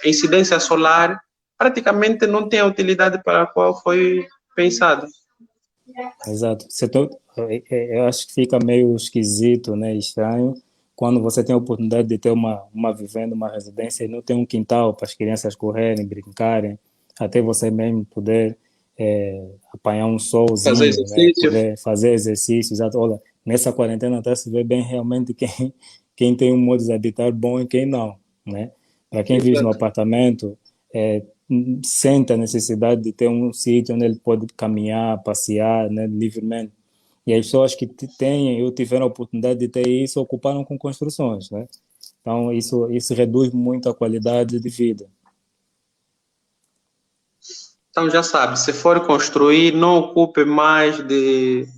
incidência solar, praticamente não tem a utilidade para a qual foi pensado. Exato. Eu acho que fica meio esquisito, né? Estranho, quando você tem a oportunidade de ter uma vivenda, uma residência, e não tem um quintal para as crianças correrem, brincarem, até você mesmo poder apanhar um Fazer solzinho, né? exercício. Poder fazer exercícios. Olha, nessa quarentena até se vê bem realmente quem tem um modo de habitar bom e quem não, né? Para quem vive no Exato. apartamento, é, sente a necessidade de ter um sítio onde ele pode caminhar, passear, né, livremente. E as pessoas que têm ou tiveram a oportunidade de ter isso ocuparam com construções, né? Então, isso reduz muito a qualidade de vida. Então já sabe, se for construir, não ocupe mais de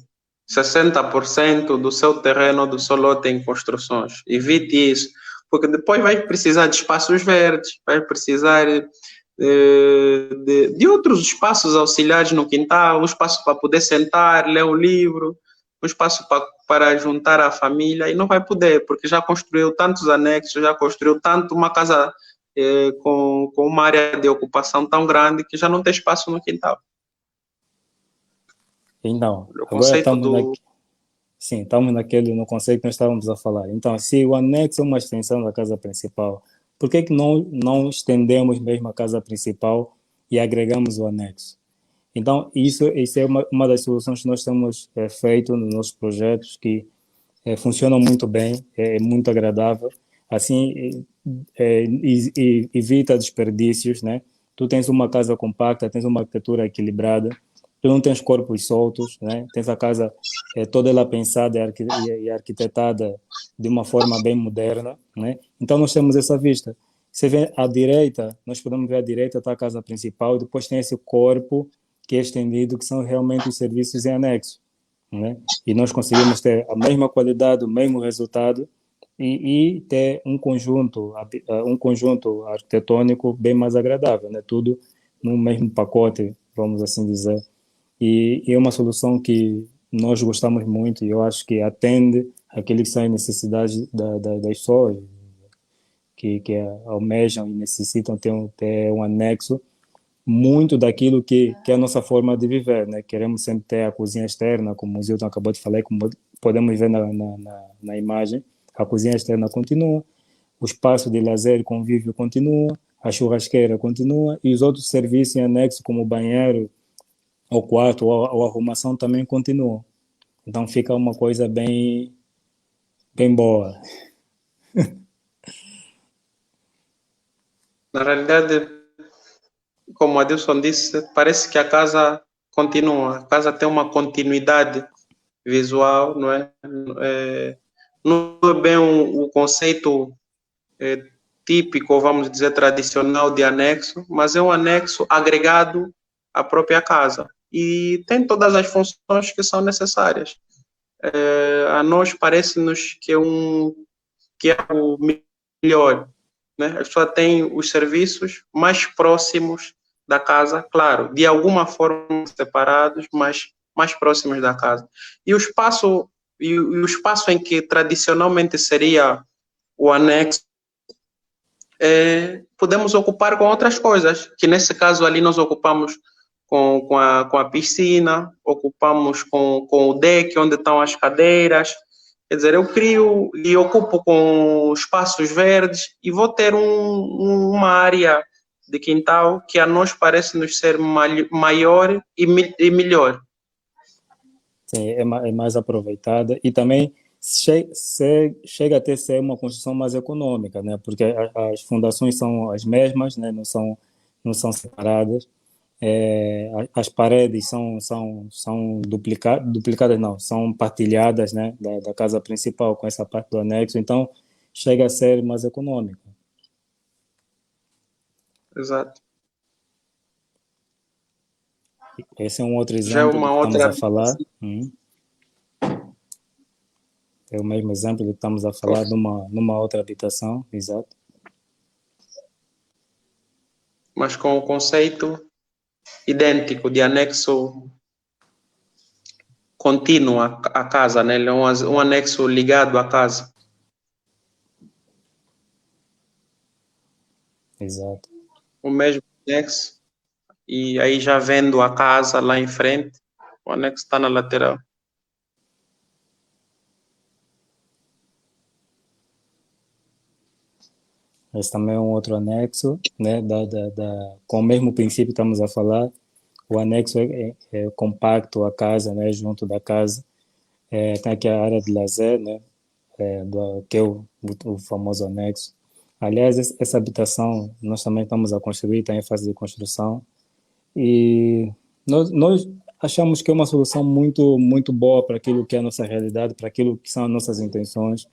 60% do seu terreno, do seu lote em construções. Evite isso, porque depois vai precisar de espaços verdes, vai precisar de outros espaços auxiliares no quintal, um espaço para poder sentar, ler um livro, um espaço para juntar a família, e não vai poder, porque já construiu tantos anexos, já construiu tanto uma casa com uma área de ocupação tão grande que já não tem espaço no quintal. Então, O agora conceito do... sim, estamos no conceito que nós estávamos a falar. Então, se o anexo é uma extensão da casa principal, por que não estendemos mesmo a casa principal e agregamos o anexo? Então, isso é uma das soluções que nós temos feito nos nossos projetos, que funcionam muito bem, é muito agradável. Assim, evita desperdícios, né? Tu tens uma casa compacta, tens uma arquitetura equilibrada, tu não tens corpos soltos, né? Tens a casa toda ela pensada e arquitetada de uma forma bem moderna, né? Então nós temos essa vista. Você vê à direita, nós podemos ver à direita está a casa principal, depois tem esse corpo que é estendido, que são realmente os serviços em anexo, né? E nós conseguimos ter a mesma qualidade, o mesmo resultado e ter um conjunto arquitetônico bem mais agradável, né? Tudo no mesmo pacote, vamos assim dizer. E é uma solução que nós gostamos muito e eu acho que atende aqueles que são as necessidades das pessoas que almejam e necessitam ter um anexo muito daquilo que é a nossa forma de viver, né? Queremos sempre ter a cozinha externa, como o Zilton acabou de falar, e como podemos ver na imagem, a cozinha externa continua, o espaço de lazer e convívio continua, a churrasqueira continua e os outros serviços em anexo, como o banheiro, o quarto ou a arrumação também continuam. Então fica uma coisa bem boa. Na realidade, como o Adilson disse, parece que a casa continua, a casa tem uma continuidade visual, não é? Não é bem o conceito é, típico, vamos dizer, tradicional de anexo, mas é um anexo agregado à própria casa e tem todas as funções que são necessárias. A nós parece-nos que é o melhor, né? A pessoa tem os serviços mais próximos da casa, claro, de alguma forma separados, mas mais próximos da casa. E o espaço em que tradicionalmente seria o anexo, podemos ocupar com outras coisas, que nesse caso ali nós ocupamos com a piscina, ocupamos com o deck, onde estão as cadeiras. Quer dizer, eu crio e ocupo com espaços verdes e vou ter uma área de quintal que a nós parece nos ser maior e melhor. Sim, é mais aproveitada e também chega até ser uma construção mais econômica, né? Porque as fundações são as mesmas, né? Não são separadas. As paredes são duplicadas, não, são partilhadas, né? Da casa principal com essa parte do anexo, então chega a ser mais econômico. Exato. Esse é um outro Já é exemplo do uma que estamos outra a falar. habitação. É o mesmo exemplo do que estamos a falar numa outra habitação, exato. Mas com o conceito idêntico de anexo contínuo à casa, né? Ele é um anexo ligado à casa. Exato. O mesmo anexo, e aí já vendo a casa lá em frente, o anexo está na lateral. Esse também é um outro anexo, né? Com o mesmo princípio estamos a falar. O anexo é compacto a casa, né? Junto da casa. Tem aqui a área de lazer, né? Que é o famoso anexo. Aliás, essa habitação nós também estamos a construir, está em fase de construção. E nós achamos que é uma solução muito boa para aquilo que é a nossa realidade, para aquilo que são as nossas intenções.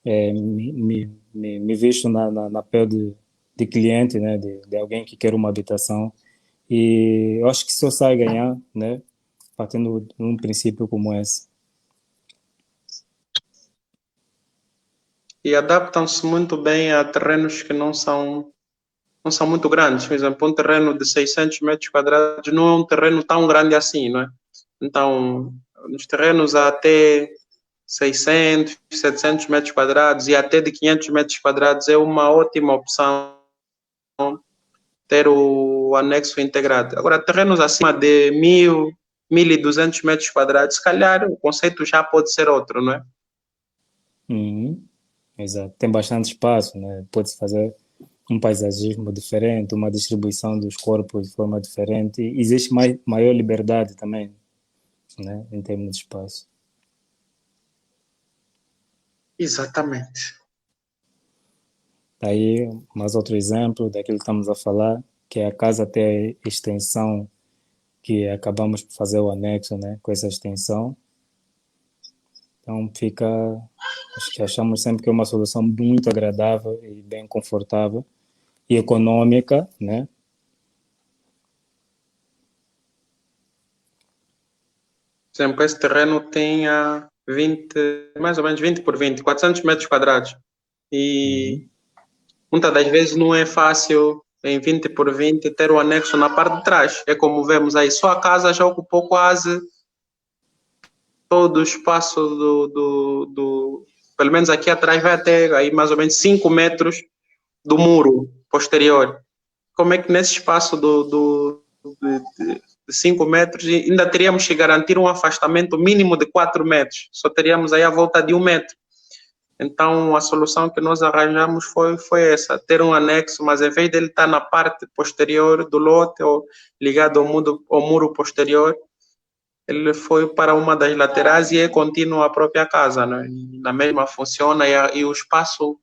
Me visto na pele de cliente, né, de alguém que quer uma habitação. E eu acho que só sai ganhar, né, partindo de um princípio como esse. E adaptam-se muito bem a terrenos que não são muito grandes. Por exemplo, um terreno de 600 metros quadrados não é um terreno tão grande assim, não é? Então, nos terrenos até 600, 700 metros quadrados e até de 500 metros quadrados é uma ótima opção ter o anexo integrado. Agora, terrenos acima de 1.000, 1.200 metros quadrados, se calhar o conceito já pode ser outro, não é? Uhum, exato. Tem bastante espaço, né? Pode-se fazer um paisagismo diferente, uma distribuição dos corpos de forma diferente. E existe maior liberdade também, né, em termos de espaço. Exatamente. Aí, mais outro exemplo daquilo que estamos a falar, que é a casa ter extensão, que acabamos por fazer o anexo, né, com essa extensão. Então fica, acho que achamos sempre que é uma solução muito agradável e bem confortável e econômica, né? Por exemplo, esse terreno tem a 20, mais ou menos 20 por 20, 400 metros quadrados. Uhum. E muitas das vezes não é fácil em 20 por 20 ter o anexo na parte de trás. É como vemos aí, só a casa já ocupou quase todo o espaço pelo menos aqui atrás vai até aí mais ou menos 5 metros do muro posterior. Como é que nesse espaço de 5 metros ainda teríamos que garantir um afastamento mínimo de 4 metros? Só teríamos aí a volta de 1 metro. Então, a solução que nós arranjamos foi essa, ter um anexo, mas em vez dele estar na parte posterior do lote ou ligado ao muro posterior, ele foi para uma das laterais e é contínuo à própria casa, né? E na mesma funciona e o espaço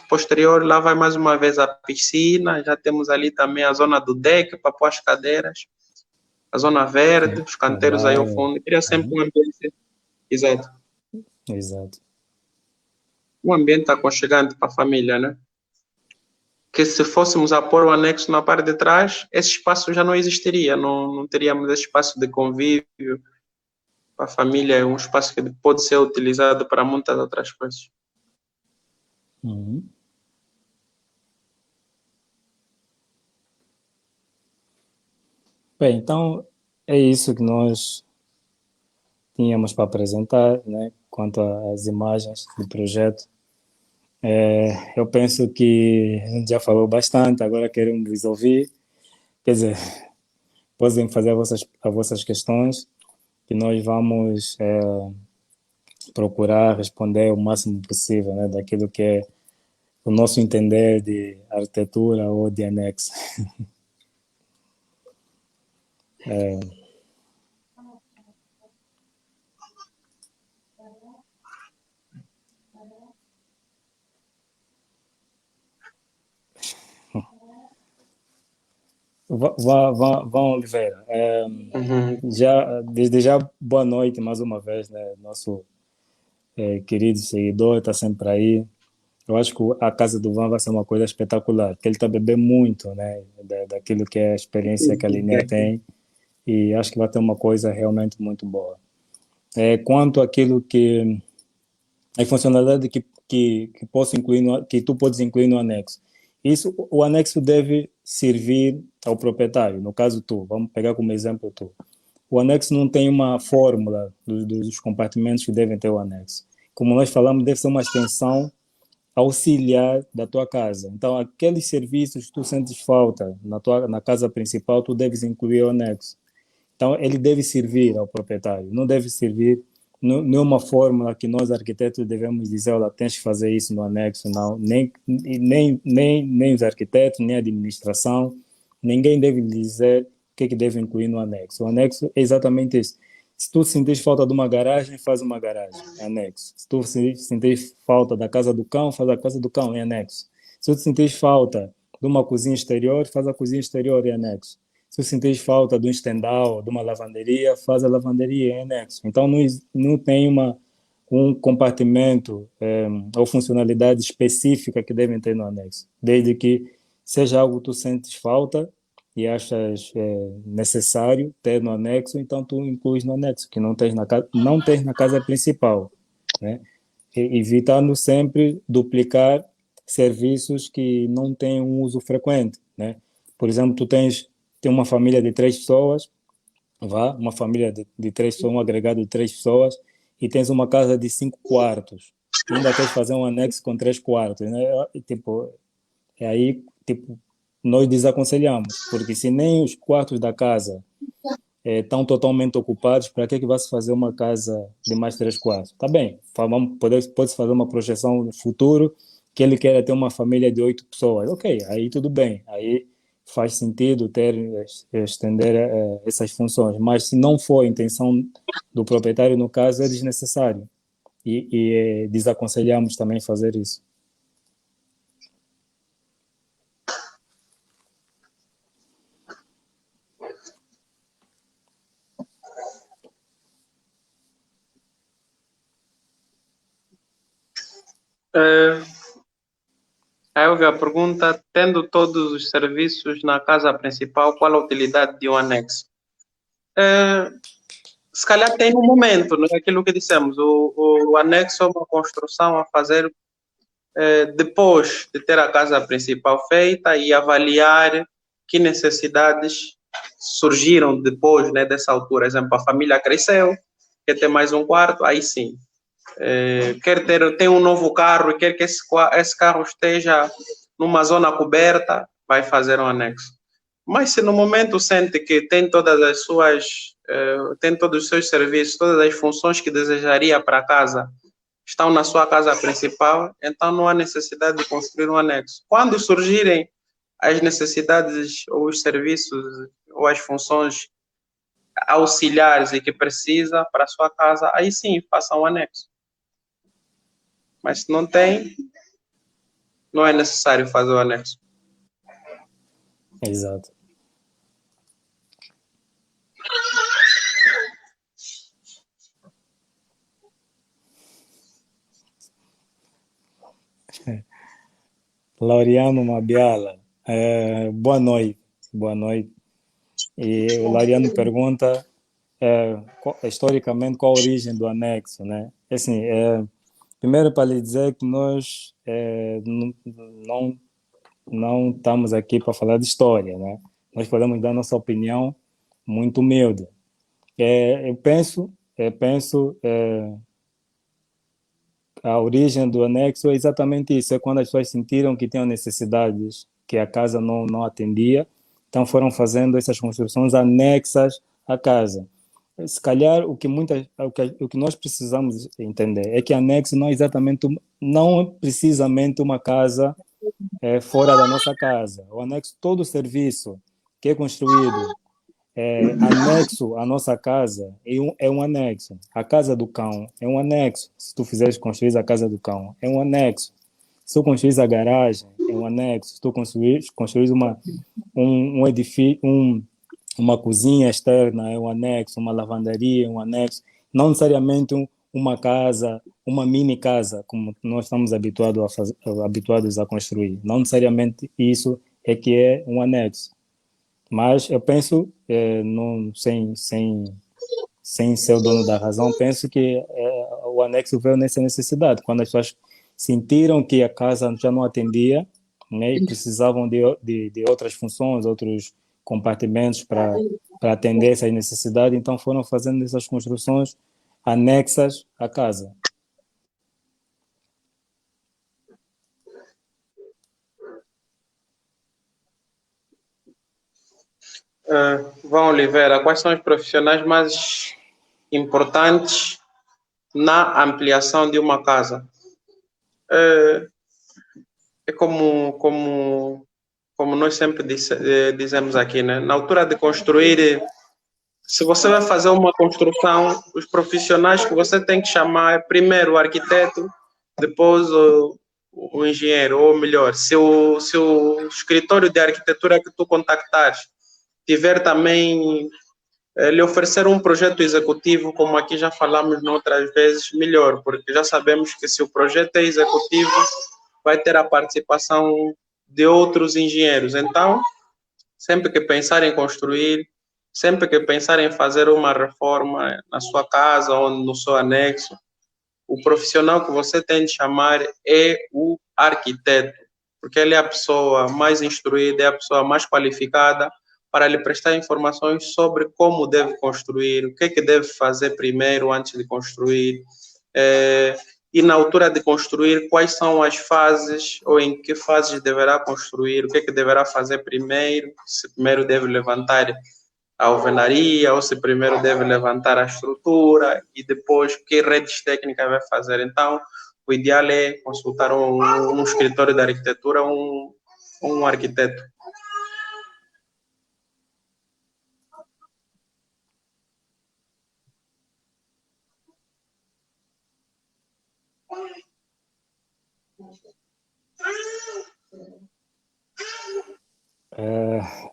posterior, lá vai mais uma vez a piscina, já temos ali também a zona do deck para pôr as cadeiras, a zona verde, Sim, os o canteiros aí ao bar, fundo, cria sempre uhum, um ambiente, exato, exato. um ambiente aconchegante para a família, né? Que se fôssemos a pôr o anexo na parte de trás, esse espaço já não existiria, não teríamos esse espaço de convívio para a família, é um espaço que pode ser utilizado para muitas outras coisas. Uhum. Bem, então é isso que nós tínhamos para apresentar, né, quanto às imagens do projeto. Eu penso que a gente já falou bastante, agora queremos ouvir. Quer dizer, podem fazer as vossas questões, que nós vamos procurar responder o máximo possível, né, daquilo que é o nosso entender de arquitetura ou de anexo. Vão, Oliveira. Uhum. Desde já, boa noite mais uma vez, né? Nosso querido seguidor está sempre aí. Eu acho que a casa do Van vai ser uma coisa espetacular, porque ele está a beber muito, né? Daquilo que é a experiência que a Linear tem, e acho que vai ter uma coisa realmente muito boa. Quanto àquilo que a funcionalidade que posso incluir que tu podes incluir no anexo. Isso, o anexo deve servir ao proprietário, no caso tu, vamos pegar como exemplo tu. O anexo não tem uma fórmula dos compartimentos que devem ter o anexo. Como nós falamos, deve ser uma extensão auxiliar da tua casa. Então, aqueles serviços que tu sentes falta na casa principal, tu deves incluir o anexo. Então, ele deve servir ao proprietário, não deve servir nenhuma fórmula que nós arquitetos devemos dizer, olha, tens que fazer isso no anexo, não. Nem os arquitetos, nem a administração, ninguém deve dizer o que deve incluir no anexo. O anexo é exatamente isso. Se tu sentires falta de uma garagem, faz uma garagem, é anexo. Se tu sentires falta da casa do cão, faz a casa do cão, é anexo. Se tu sentires falta de uma cozinha exterior, faz a cozinha exterior, é anexo. Se sentires falta de um estendal, de uma lavanderia, faz a lavanderia em anexo. Então, não tem um compartimento ou funcionalidade específica que devem ter no anexo. Desde que seja algo que tu sentes falta e achas necessário ter no anexo, então tu incluis no anexo, que não tens na casa principal, né? Evitando sempre duplicar serviços que não têm um uso frequente, né? Por exemplo, tem uma família de 3 pessoas, uma família de 3 pessoas, um agregado de 3 pessoas, e tens uma casa de 5 quartos. E ainda queres fazer um anexo com 3 quartos, né? Tipo, aí, tipo, nós desaconselhamos, porque se nem os quartos da casa estão totalmente ocupados, para que vai se fazer uma casa de mais 3 quartos? Tá bem, pode-se fazer uma projeção no futuro que ele queira ter uma família de 8 pessoas. Ok, aí tudo bem, aí faz sentido estender essas funções, mas se não for a intenção do proprietário, no caso, é desnecessário e desaconselhamos também fazer isso. Aí houve a pergunta, tendo todos os serviços na casa principal, qual a utilidade de um anexo? Se calhar tem um momento, não é aquilo que dissemos, o anexo é uma construção a fazer depois de ter a casa principal feita e avaliar que necessidades surgiram depois, né, dessa altura. Por exemplo, a família cresceu, quer ter mais um quarto, aí sim. Tem um novo carro e quer que esse carro esteja numa zona coberta, vai fazer um anexo. Mas se no momento sente que tem tem todos os seus serviços, todas as funções que desejaria para a casa estão na sua casa principal, então não há necessidade de construir um anexo. Quando surgirem as necessidades ou os serviços ou as funções auxiliares e que precisa para a sua casa, aí sim, faça um anexo. Mas se não tem, não é necessário fazer o anexo. Exato. Laureano Mabiala, boa noite. Boa noite. E o Laureano pergunta, historicamente, qual a origem do anexo, né? Assim, primeiro para lhe dizer que nós não estamos aqui para falar de história, né? Nós podemos dar nossa opinião muito humilde. Eu penso a origem do anexo é exatamente isso, é quando as pessoas sentiram que tinham necessidades que a casa não atendia, então foram fazendo essas construções anexas à casa. Se calhar o que nós precisamos entender é que anexo não é precisamente uma casa fora da nossa casa. O anexo, todo o serviço que é construído anexo à nossa casa é um anexo. A casa do cão é um anexo. Se tu fizeres construir a casa do cão, é um anexo. Se tu construís a garagem, é um anexo. Se tu construís um edifício, uma cozinha externa, é um anexo. Uma lavanderia, é um anexo. Não necessariamente uma casa, uma mini casa, como nós estamos habituados a construir. Não necessariamente isso é que é um anexo. Mas eu penso, sem ser o dono da razão, penso que o anexo veio nessa necessidade, quando as pessoas sentiram que a casa já não atendia, né, e precisavam de outras funções, outros compartimentos para atender essas necessidades, então foram fazendo essas construções anexas à casa. Vão Oliveira, quais são os profissionais mais importantes na ampliação de uma casa. É como nós sempre dizemos aqui, né? Na altura de construir, se você vai fazer uma construção, os profissionais que você tem que chamar, primeiro o arquiteto, depois o engenheiro, ou melhor, se o escritório de arquitetura que tu contactares tiver também, lhe oferecer um projeto executivo, como aqui já falamos outras vezes, melhor, porque já sabemos que se o projeto é executivo, vai ter a participação de outros engenheiros. Então, sempre que pensar em construir, sempre que pensar em fazer uma reforma na sua casa ou no seu anexo, o profissional que você tem de chamar é o arquiteto, porque ele é a pessoa mais instruída, é a pessoa mais qualificada para lhe prestar informações sobre como deve construir, o que é que deve fazer primeiro antes de construir, e na altura de construir, quais são as fases ou em que fases deverá construir, o que é que deverá fazer primeiro, se primeiro deve levantar a alvenaria, ou se primeiro deve levantar a estrutura e depois que redes técnicas vai fazer. Então, o ideal é consultar um escritório de arquitetura, um arquiteto.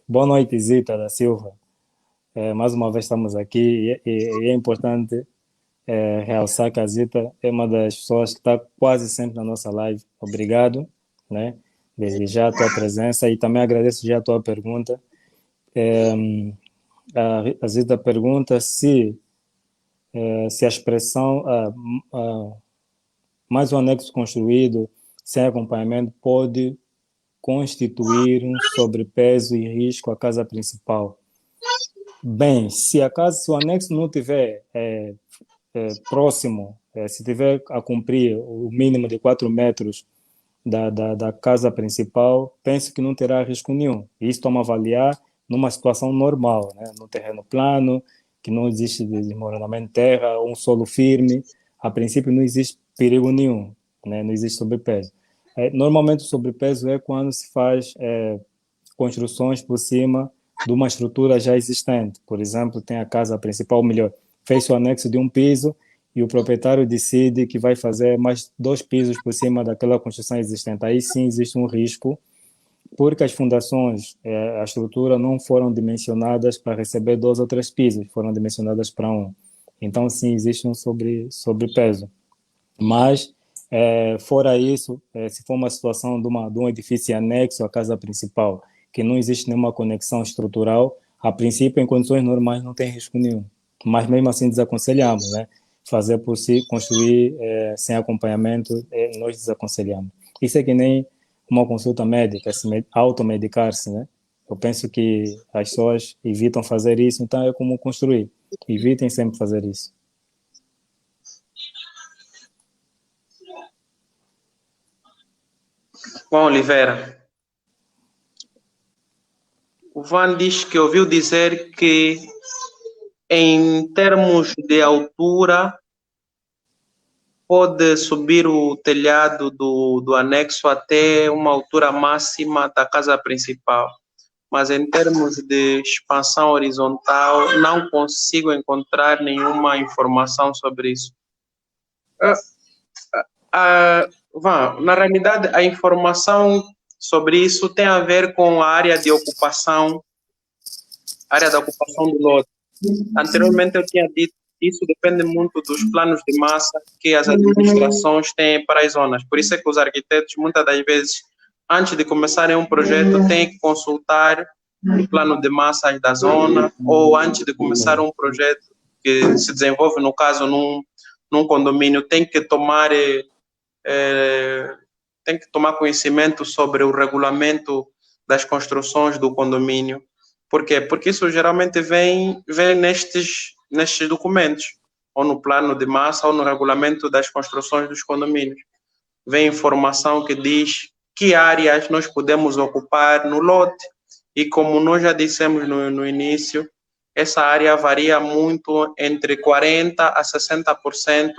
Boa noite, Zita da Silva. Mais uma vez estamos aqui e é importante realçar que a Zita é uma das pessoas que está quase sempre na nossa live. Obrigado, né? Desde já a tua presença e também agradeço já a tua pergunta. A Zita pergunta se a expressão mais um anexo construído sem acompanhamento pode constituir um sobrepeso e risco à casa principal. Bem, se o anexo não tiver próximo, se tiver a cumprir o mínimo de 4 metros da casa principal, penso que não terá risco nenhum. Isso estamos a avaliar numa situação normal, né? No terreno plano, que não existe desmoronamento de terra, um solo firme, a princípio não existe perigo nenhum, né? Não existe sobrepeso. Normalmente o sobrepeso é quando se faz construções por cima de uma estrutura já existente. Por exemplo, tem a casa principal, melhor, fez o anexo de um piso e o proprietário decide que vai fazer mais 2 pisos por cima daquela construção existente. Aí sim existe um risco, porque as fundações, a estrutura não foram dimensionadas para receber 2 ou 3 pisos, foram dimensionadas para um. Então sim existe um sobrepeso. Mas, fora isso, se for uma situação de um edifício anexo à casa principal, que não existe nenhuma conexão estrutural, a princípio, em condições normais, não tem risco nenhum. Mas mesmo assim desaconselhamos, né? Fazer por si, construir sem acompanhamento, nós desaconselhamos. Isso é que nem uma consulta médica, automedicar-se, né? Eu penso que as pessoas evitam fazer isso, então é como construir. Evitem sempre fazer isso. Juan Oliveira. O Van diz que ouviu dizer que, em termos de altura, pode subir o telhado do anexo até uma altura máxima da casa principal. Mas em termos de expansão horizontal, não consigo encontrar nenhuma informação sobre isso. Na realidade, a informação sobre isso tem a ver com a área de ocupação, área da ocupação do lote. Anteriormente eu tinha dito que isso depende muito dos planos de massa que as administrações têm para as zonas. Por isso é que os arquitetos, muitas das vezes, antes de começarem um projeto, têm que consultar o plano de massas da zona, ou antes de começar um projeto que se desenvolve, no caso, num condomínio, tem que tomar conhecimento sobre o regulamento das construções do condomínio. Por quê? Porque isso geralmente vem nestes documentos, ou no plano de massa, ou no regulamento das construções dos condomínios. Vem informação que diz que áreas nós podemos ocupar no lote, e como nós já dissemos no início, essa área varia muito entre 40% a 60%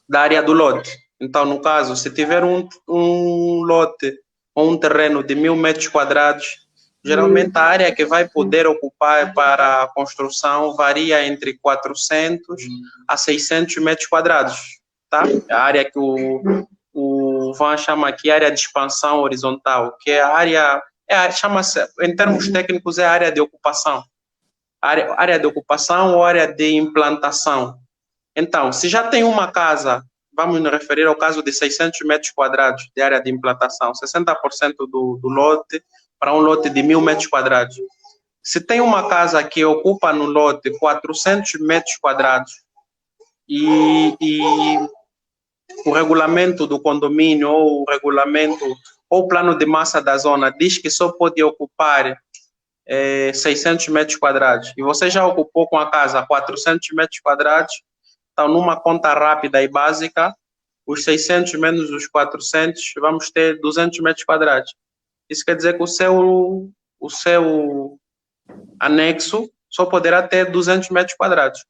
da área do lote. Então, no caso, se tiver um lote ou um terreno de 1.000 metros quadrados, geralmente a área que vai poder ocupar para a construção varia entre 400 a 600 metros quadrados, tá? A área que o Van chama aqui área de expansão horizontal, que é a área, chama-se, em termos técnicos, é a área de ocupação. Área de ocupação ou área de implantação. Então, se já tem uma casa, vamos nos referir ao caso de 600 metros quadrados de área de implantação, 60% do lote para um lote de 1.000 metros quadrados. Se tem uma casa que ocupa no lote 400 metros quadrados e o regulamento do condomínio ou o regulamento ou o plano de massa da zona diz que só pode ocupar 600 metros quadrados e você já ocupou com a casa 400 metros quadrados, então numa conta rápida e básica, os 600 menos os 400, vamos ter 200 metros quadrados. Isso quer dizer que o seu anexo só poderá ter 200 metros quadrados.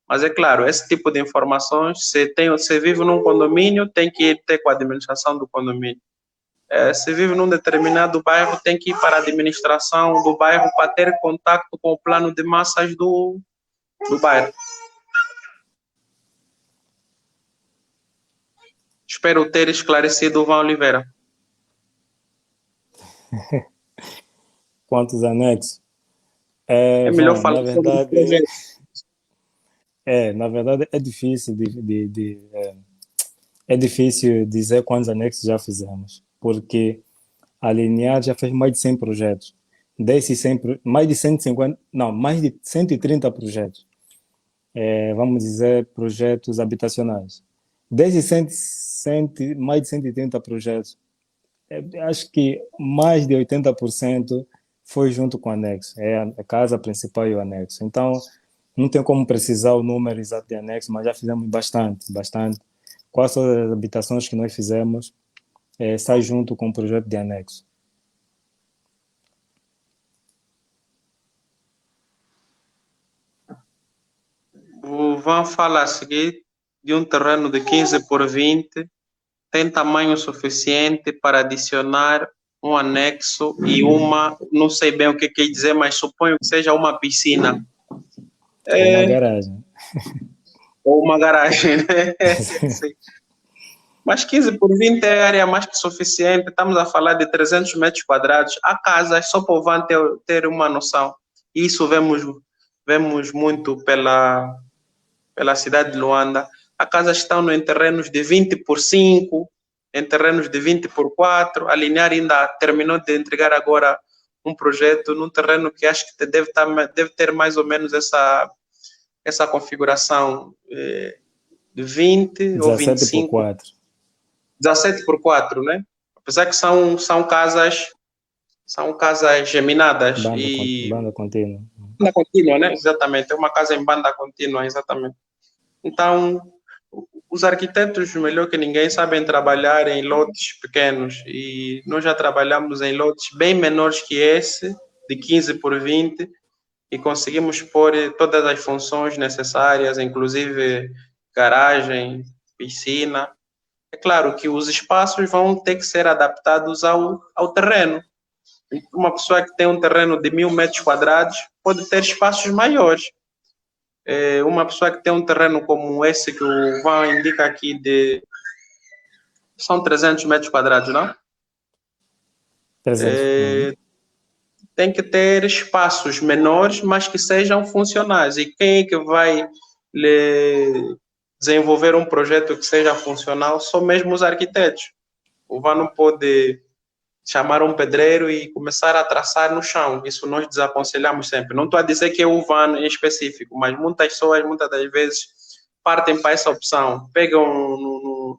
Mas é claro, esse tipo de informações, se vive num condomínio, tem que ter com a administração do condomínio. Se vive num determinado bairro, tem que ir para a administração do bairro para ter contato com o plano de massas do bairro. Espero ter esclarecido o Van Oliveira. Quantos anexos? É melhor Van, falar na sobre o verdade, projeto. na verdade é difícil é difícil dizer quantos anexos já fizemos, porque a Linear já fez mais de 100 projetos. Desses 100, mais de 150, não, mais de 130 projetos. Vamos dizer, projetos habitacionais. Desses mais de 130 projetos, acho que mais de 80% foi junto com o anexo. É a casa principal e o anexo. Então, não tem como precisar o número exato de anexo, mas já fizemos bastante. Quase todas as habitações que nós fizemos sai junto com o projeto de anexo. O Van fala a seguir de um terreno de 15 por 20, tem tamanho suficiente para adicionar um anexo e não sei bem o que quer dizer, mas suponho que seja uma piscina. Uma garagem. Ou uma garagem, né? Sim. Mas 15 por 20 é área mais que suficiente, estamos a falar de 300 metros quadrados. Há casas, só para o Van ter uma noção. Isso vemos muito pela cidade de Luanda. Há casas que estão em terrenos de 20 por 5, em terrenos de 20 por 4. A Linear ainda terminou de entregar agora um projeto num terreno que acho que deve ter mais ou menos essa configuração de 20 ou 25. 17 por 4. 17 por 4, né? Apesar que são casas geminadas. Banda contínua. Banda contínua, né? Exatamente. É uma casa em banda contínua, exatamente. Então, os arquitetos, melhor que ninguém, sabem trabalhar em lotes pequenos. E nós já trabalhamos em lotes bem menores que esse, de 15 por 20, e conseguimos pôr todas as funções necessárias, inclusive garagem, piscina. É claro que os espaços vão ter que ser adaptados ao terreno. Uma pessoa que tem um terreno de 1.000 metros quadrados pode ter espaços maiores. Uma pessoa que tem um terreno como esse que o Van indica aqui, são 300 metros quadrados, não? 300. Tem que ter espaços menores, mas que sejam funcionais. E quem é que vai desenvolver um projeto que seja funcional? São mesmo os arquitetos. O Van não pode chamar um pedreiro e começar a traçar no chão. Isso nós desaconselhamos sempre. Não estou a dizer que é o Van em específico, mas muitas pessoas, muitas das vezes, partem para essa opção. Pegam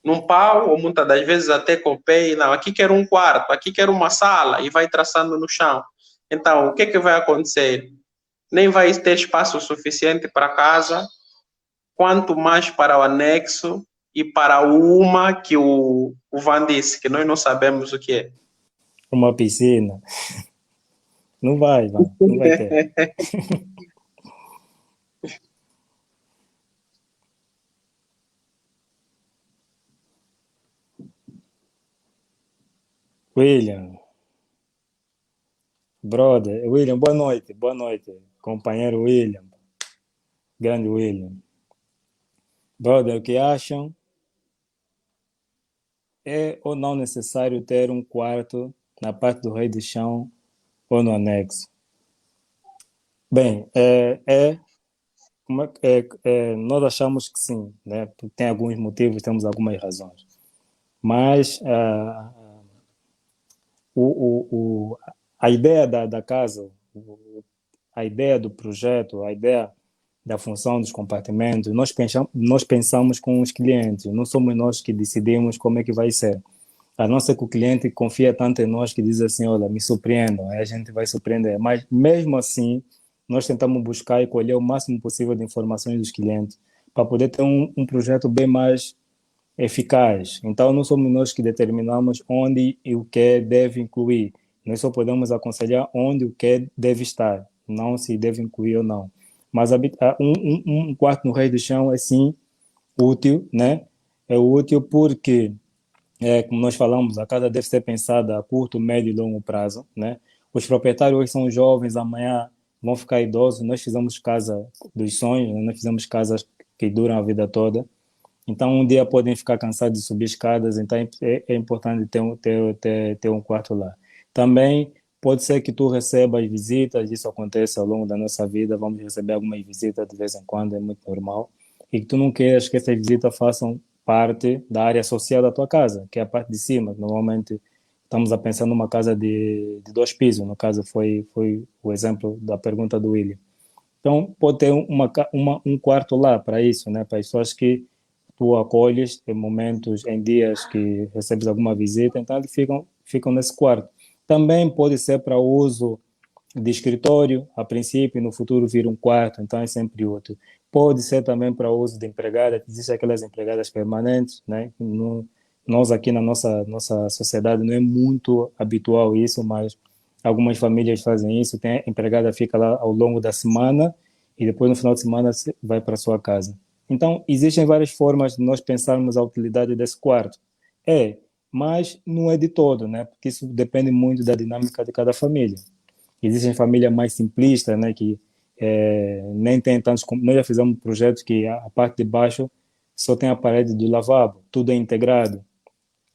num pau, ou muitas das vezes até com o pé, e não, aqui quero um quarto, aqui quero uma sala, e vai traçando no chão. Então, o que vai acontecer? Nem vai ter espaço suficiente para a casa, quanto mais para o anexo e para uma que o Van disse, que nós não sabemos o que é. Uma piscina. Não vai, mano, não vai ter. William, brother, William, boa noite, companheiro William, grande William. Brother, o que acham é ou não necessário ter um quarto na parte do rei do chão ou no anexo? Bem, nós achamos que sim, né? Tem alguns motivos, temos algumas razões, mas o, a ideia da casa, a ideia do projeto, a ideia da função dos compartimentos, nós pensamos com os clientes, não somos nós que decidimos como é que vai ser. A não ser que o cliente confia tanto em nós que diz assim, olha, me surpreendam, aí a gente vai surpreender. Mas mesmo assim, nós tentamos buscar e colher o máximo possível de informações dos clientes para poder ter um projeto bem mais eficaz. Então, não somos nós que determinamos onde e o que deve incluir. Nós só podemos aconselhar onde o que deve estar, não se deve incluir ou não. Mas um quarto no rei do chão é sim útil, né? É útil porque, como nós falamos, a casa deve ser pensada a curto, médio e longo prazo, né? Os proprietários hoje são jovens, amanhã vão ficar idosos. Nós fizemos casa dos sonhos, né? Nós fizemos casas que duram a vida toda. Então, um dia podem ficar cansados de subir escadas, então é importante ter um quarto lá. Também pode ser que tu recebas visitas, isso acontece ao longo da nossa vida, vamos receber algumas visitas de vez em quando, é muito normal, e que tu não queiras que essas visitas façam parte da área social da tua casa, que é a parte de cima. Normalmente estamos a pensar numa casa de dois pisos, no caso foi o exemplo da pergunta do William. Então, pode ter um quarto lá para isso, né? Para as pessoas que tu acolhes em momentos, em dias que recebes alguma visita, então eles ficam nesse quarto. Também pode ser para uso de escritório, a princípio, no futuro vir um quarto, então é sempre útil. Pode ser também para uso de empregada, existem aquelas empregadas permanentes, né? Nós aqui na nossa sociedade não é muito habitual isso, mas algumas famílias fazem isso, tem a empregada fica lá ao longo da semana e depois no final de semana vai para sua casa. Então, existem várias formas de nós pensarmos a utilidade desse quarto. Mas não é de todo, né? Porque isso depende muito da dinâmica de cada família. Existem famílias mais simplistas, né? Que nem tem tantos... Nós já fizemos projetos que a parte de baixo só tem a parede do lavabo, tudo é integrado.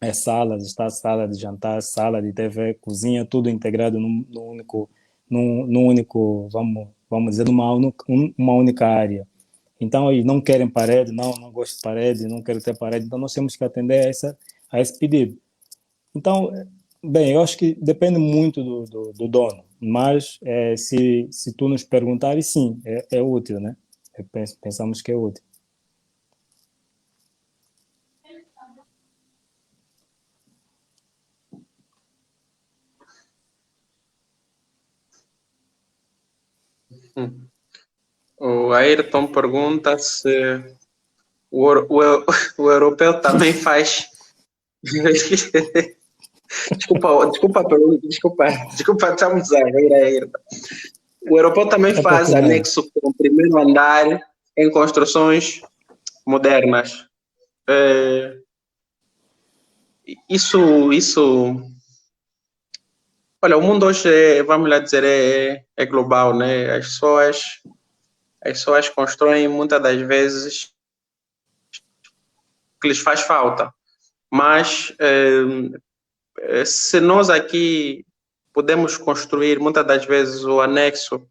É sala de jantar, sala de TV, cozinha, tudo integrado num único, vamos dizer, uma única área. Então, eles não querem parede, não gosto de parede, não quero ter parede. Então, nós temos que atender a esse pedido. Então, bem, eu acho que depende muito do dono, mas se tu nos perguntares, sim, é útil, né? Pensamos que é útil. O Ayrton pergunta se o europeu também faz. Desculpa a pergunta, desculpa, estamos a rir, Ayrton. O europeu também É faz português. anexo com o primeiro andar em construções modernas. Isso. Olha, o mundo hoje, vamos lá dizer, é global, né? As pessoas constroem muitas das vezes que lhes faz falta. Mas se nós aqui podemos construir muitas das vezes o anexo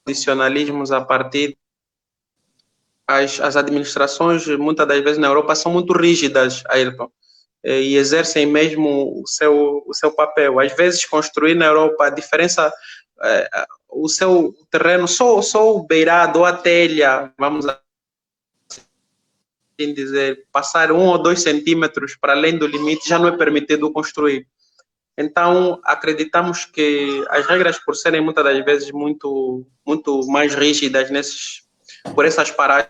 adicionalismos a partir as administrações muitas das vezes na Europa são muito rígidas, Ayrton, e exercem mesmo o seu papel. Às vezes construir na Europa a diferença o seu terreno só o beirado ou a telha, vamos assim dizer, passar 1 ou 2 centímetros para além do limite já não é permitido construir. Então, acreditamos que as regras, por serem muitas das vezes muito mais rígidas por essas paragens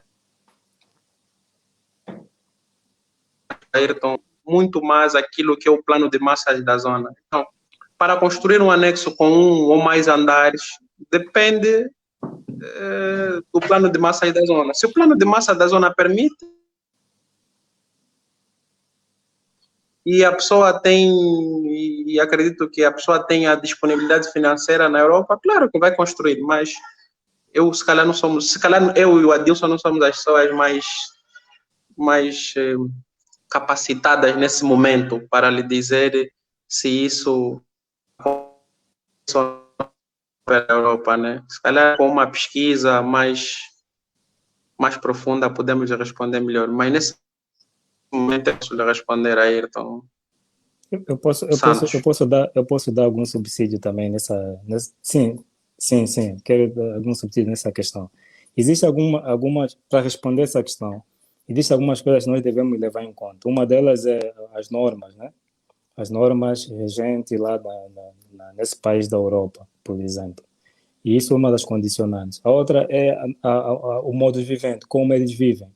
Ayrton, muito mais aquilo que é o plano de massas da zona. Então, para construir um anexo com um ou mais andares, depende do plano de massas da zona. Se o plano de massa da zona permite, e a pessoa tem, e acredito que a pessoa tem a disponibilidade financeira na Europa, claro que vai construir, mas eu, se calhar, não somos, se calhar eu e o Adilson não somos as pessoas mais capacitadas nesse momento para lhe dizer se isso para a Europa, né? Se calhar com uma pesquisa mais profunda podemos responder melhor, mas nesse momento eu posso lhe responder a Ayrton Santos. Eu posso dar algum subsídio também sim, sim, sim, quero dar algum subsídio nessa questão. Existe algumas, para responder essa questão, existem algumas coisas que nós devemos levar em conta. Uma delas é as normas, né? As normas regentes lá nesse país da Europa, por exemplo. E isso é uma das condicionantes. A outra é o modo de viver, como eles vivem,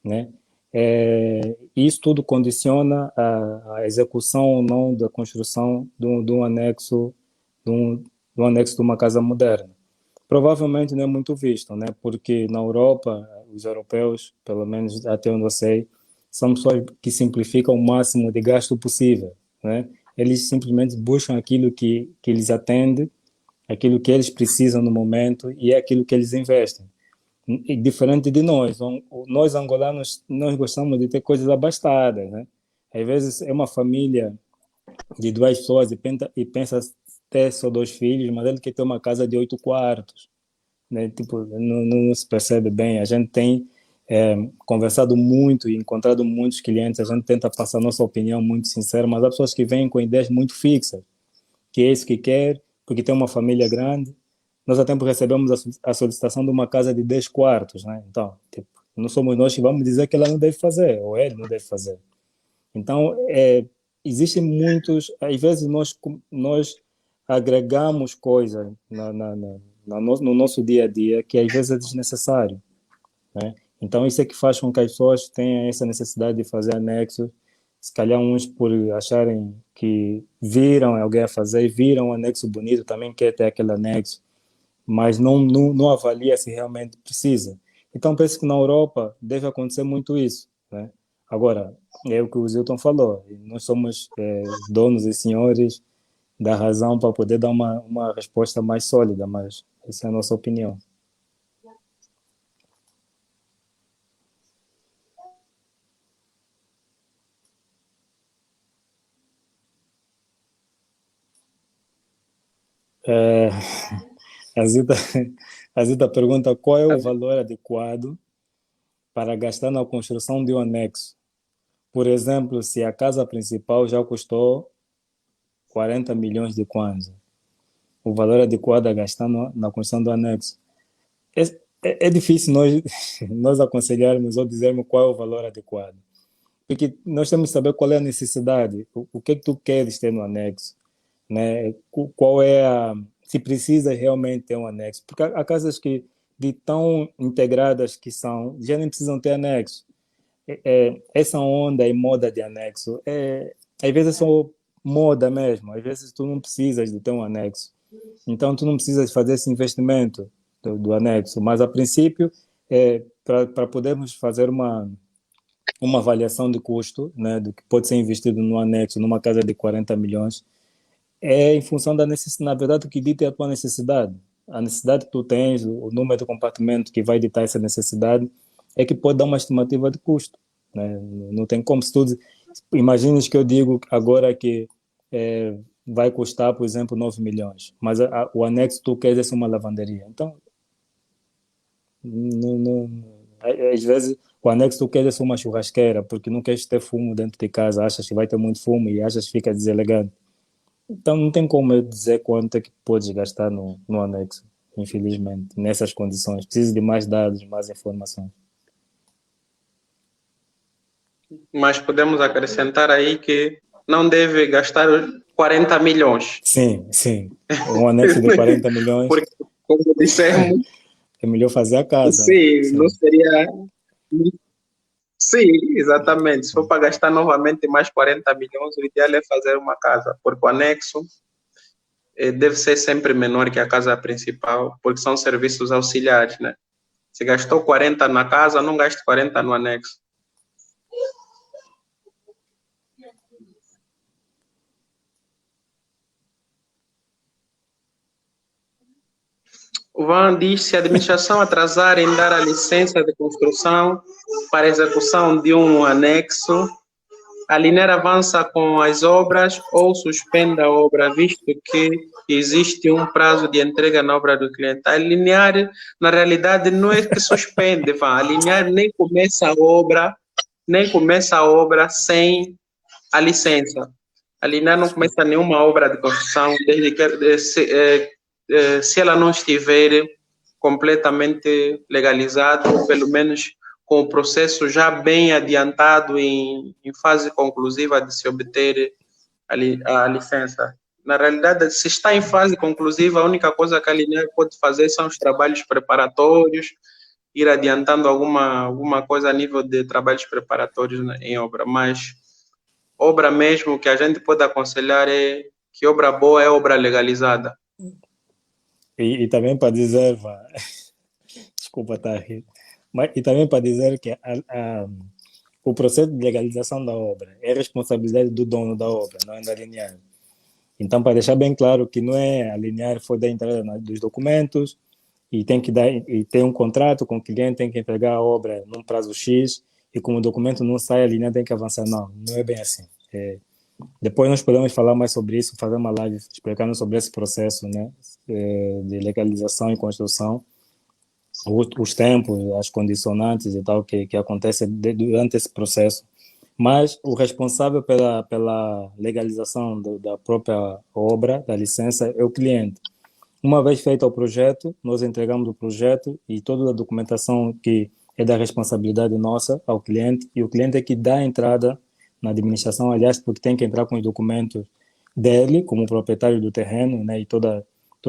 né? Isso tudo condiciona a execução ou não da construção de um anexo, de um anexo de uma casa moderna. Provavelmente não é muito visto, né? Porque na Europa, os europeus, pelo menos até onde eu sei, são pessoas que simplificam o máximo de gasto possível, né? Eles simplesmente buscam aquilo que lhes atende, aquilo que eles precisam no momento e é aquilo que eles investem. E diferente de nós angolanos, nós gostamos de ter coisas abastadas, né? Às vezes é uma família de duas pessoas e pensa ter só dois filhos, mas ele quer ter uma casa de 8 quartos, né? Tipo, não se percebe bem. A gente tem conversado muito e encontrado muitos clientes, a gente tenta passar nossa opinião muito sincera, mas há pessoas que vêm com ideias muito fixas, que é isso que quer, porque tem uma família grande. Nós há tempo recebemos a solicitação de uma casa de 10 quartos, né? Então, tipo, não somos nós que vamos dizer que ela não deve fazer, ou ele não deve fazer. Então, existem muitos, às vezes nós agregamos coisas no nosso dia a dia que às vezes é desnecessário, né? Então, isso é que faz com que as pessoas tenham essa necessidade de fazer anexos, se calhar uns por acharem que viram alguém a fazer, viram um anexo bonito, também quer ter aquele anexo, mas não avalia se realmente precisa. Então, penso que na Europa deve acontecer muito isso, né? Agora, é o que o Zilton falou, nós somos donos e senhores da razão para poder dar uma resposta mais sólida, mas essa é a nossa opinião. É, a Zita, a Zita pergunta qual é o valor adequado para gastar na construção de um anexo. Por exemplo, se a casa principal já custou 40 milhões de kwanza, o valor adequado a gastar na construção do anexo. É difícil nós aconselharmos ou dizermos qual é o valor adequado, porque nós temos que saber qual é a necessidade, o que é que tu queres ter no anexo, né? Qual é se precisa realmente ter um anexo, porque há casas que de tão integradas que são, já nem precisam ter anexo. Essa onda e moda de anexo, às vezes é só moda mesmo, às vezes tu não precisas de ter um anexo. Então, tu não precisas fazer esse investimento do anexo, mas a princípio, para podermos fazer uma avaliação de custo, né, do que pode ser investido no anexo, numa casa de 40 milhões, é em função da necessidade, na verdade, o que dita é a tua necessidade. A necessidade que tu tens, o número de compartimento que vai ditar essa necessidade, é que pode dar uma estimativa de custo, né? Não tem como se tu imagines que eu digo agora que vai custar, por exemplo, 9 milhões, mas o anexo tu queres é uma lavanderia. Então, às vezes, o anexo tu queres é uma churrasqueira, porque não queres ter fumo dentro de casa, achas que vai ter muito fumo e achas que fica deselegante. Então, não tem como eu dizer quanto é que podes gastar no anexo, infelizmente, nessas condições. Preciso de mais dados, mais informações. Mas podemos acrescentar aí que não deve gastar 40 milhões. Sim, sim. Um anexo de 40 milhões. Porque, como dissemos, é melhor fazer a casa. sim, não Sim. seria. Sim, exatamente. Se for para gastar novamente mais 40 milhões, o ideal é fazer uma casa, porque o anexo deve ser sempre menor que a casa principal, porque são serviços auxiliares, né? Se gastou 40 na casa, não gaste 40 no anexo. O Van diz: se a administração atrasar em dar a licença de construção para execução de um anexo, a Liner avança com as obras ou suspende a obra, visto que existe um prazo de entrega na obra do cliente. A Linear, na realidade, não é que suspende, Van. A Linear nem começa a obra sem a licença. A Linear não começa nenhuma obra de construção desde que se ela não estiver completamente legalizada, pelo menos com o processo já bem adiantado em fase conclusiva de se obter a licença. Na realidade, se está em fase conclusiva, a única coisa que a Linear pode fazer são os trabalhos preparatórios, ir adiantando alguma coisa a nível de trabalhos preparatórios em obra, mas obra mesmo que a gente pode aconselhar é que obra boa é obra legalizada. E também para dizer, desculpa estar a rir, mas, e também para dizer que o processo de legalização da obra é responsabilidade do dono da obra, não é da Linear. Então, para deixar bem claro que não é a Linear foi dar entrada dos documentos e tem que dar e tem um contrato com o cliente, tem que entregar a obra num prazo X e como o documento não sai, a Linear tem que avançar. Não, não é bem assim. Depois nós podemos falar mais sobre isso, fazer uma live explicando sobre esse processo, né, de legalização e construção, os tempos, as condicionantes e tal que acontecem durante esse processo. Mas o responsável pela legalização da própria obra, da licença, é o cliente. Uma vez feito o projeto, nós entregamos o projeto e toda a documentação que é da responsabilidade nossa ao cliente, e o cliente é que dá a entrada na administração, aliás, porque tem que entrar com os documentos dele, como proprietário do terreno, né, e todo